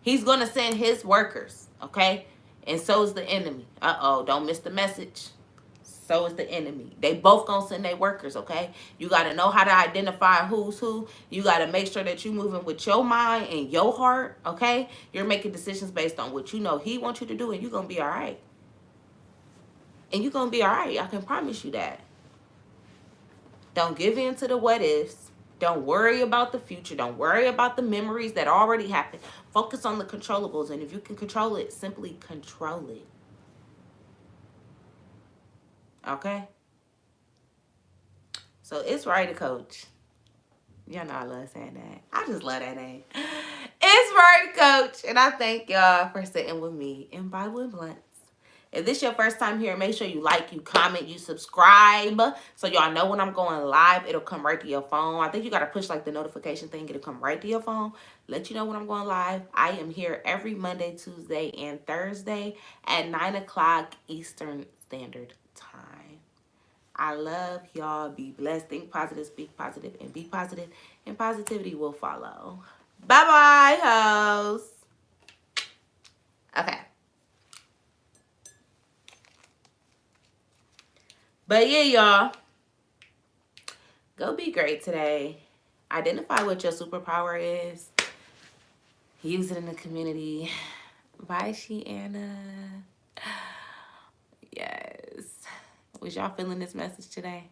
he's gonna send his workers, okay? And so is the enemy. Don't miss the message. So is the enemy. They both gonna send their workers, okay? You gotta know how to identify who's who. You gotta make sure that you're moving with your mind and your heart, okay? You're making decisions based on what you know he wants you to do, and you're gonna be all right. And you're gonna be all right. I can promise you that. Don't give in to the what ifs. Don't worry about the future. Don't worry about the memories that already happened. Focus on the controllables, and if you can control it, simply control it. Okay? So it's Right to Coach. Y'all know I love saying that. I just love that name. It's Right to Coach. And I thank y'all for sitting with me in Bible and Blunts. If this is your first time here, make sure you like, you comment, you subscribe. So y'all know when I'm going live, it'll come right to your phone. I think you got to push like the notification thing. It'll come right to your phone. Let you know when I'm going live. I am here every Monday, Tuesday, and Thursday at 9 o'clock Eastern Standard time. I love y'all. Be blessed. Think positive, speak positive, and be positive. And positivity will follow. Bye-bye, hoes. Okay. But yeah, y'all. Go be great today. Identify what your superpower is. Use it in the community. Bye, Shiana. Yes. Was y'all feeling this message today?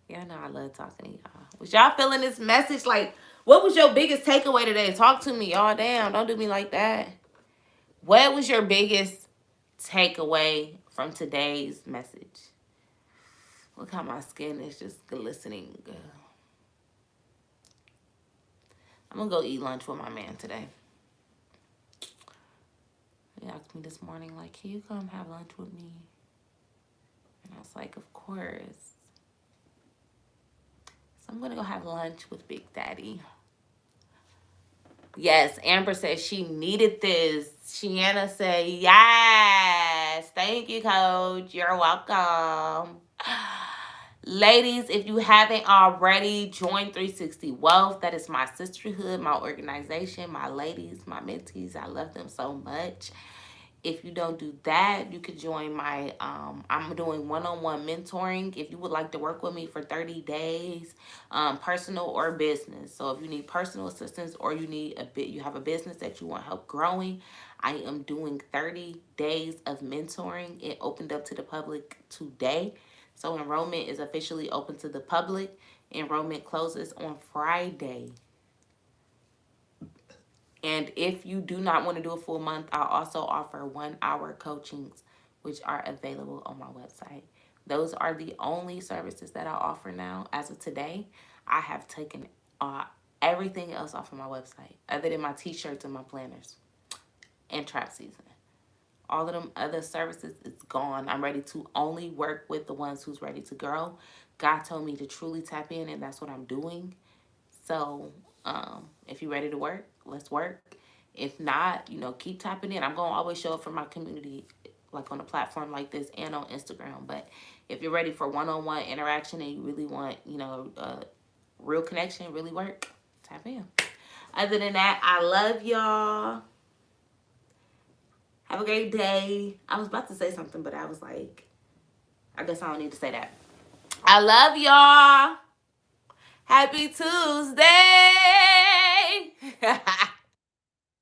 Y'all know I love talking to y'all. Was y'all feeling this message? Like, what was your biggest takeaway today? Talk to me, y'all. Damn, don't do me like that. What was your biggest takeaway from today's message? Look how my skin is just glistening. I'm going to go eat lunch with my man today. He asked me this morning, like, can you come have lunch with me? And I was like, of course. So I'm going to go have lunch with Big Daddy. Yes, Amber said she needed this. Shiana said, yes. Thank you, Coach. You're welcome. Ladies, if you haven't already, join 360 Wealth. That is my sisterhood, my organization, my ladies, my mentees. I love them so much. If you don't do that, you can join my, I'm doing one-on-one mentoring. If you would like to work with me for 30 days, personal or business. So if you need personal assistance or you have a business that you want help growing, I am doing 30 days of mentoring. It opened up to the public today. So enrollment is officially open to the public. Enrollment closes on Friday. And if you do not want to do a full month, I also offer 1-hour coachings, which are available on my website. Those are the only services that I offer now. As of today, I have taken everything else off of my website, other than my t-shirts and my planners and trap season. All of them other services is gone. I'm ready to only work with the ones who's ready to grow. God told me to truly tap in, and that's what I'm doing. So if you're ready to work, let's work. If not, keep tapping in. I'm going to always show up for my community, like on a platform like this and on Instagram. But if you're ready for one-on-one interaction and you really want, real connection, really work, tap in. Other than that, I love y'all. Have a great day. I was about to say something, but I was like, I guess I don't need to say that. I love y'all. Happy Tuesday.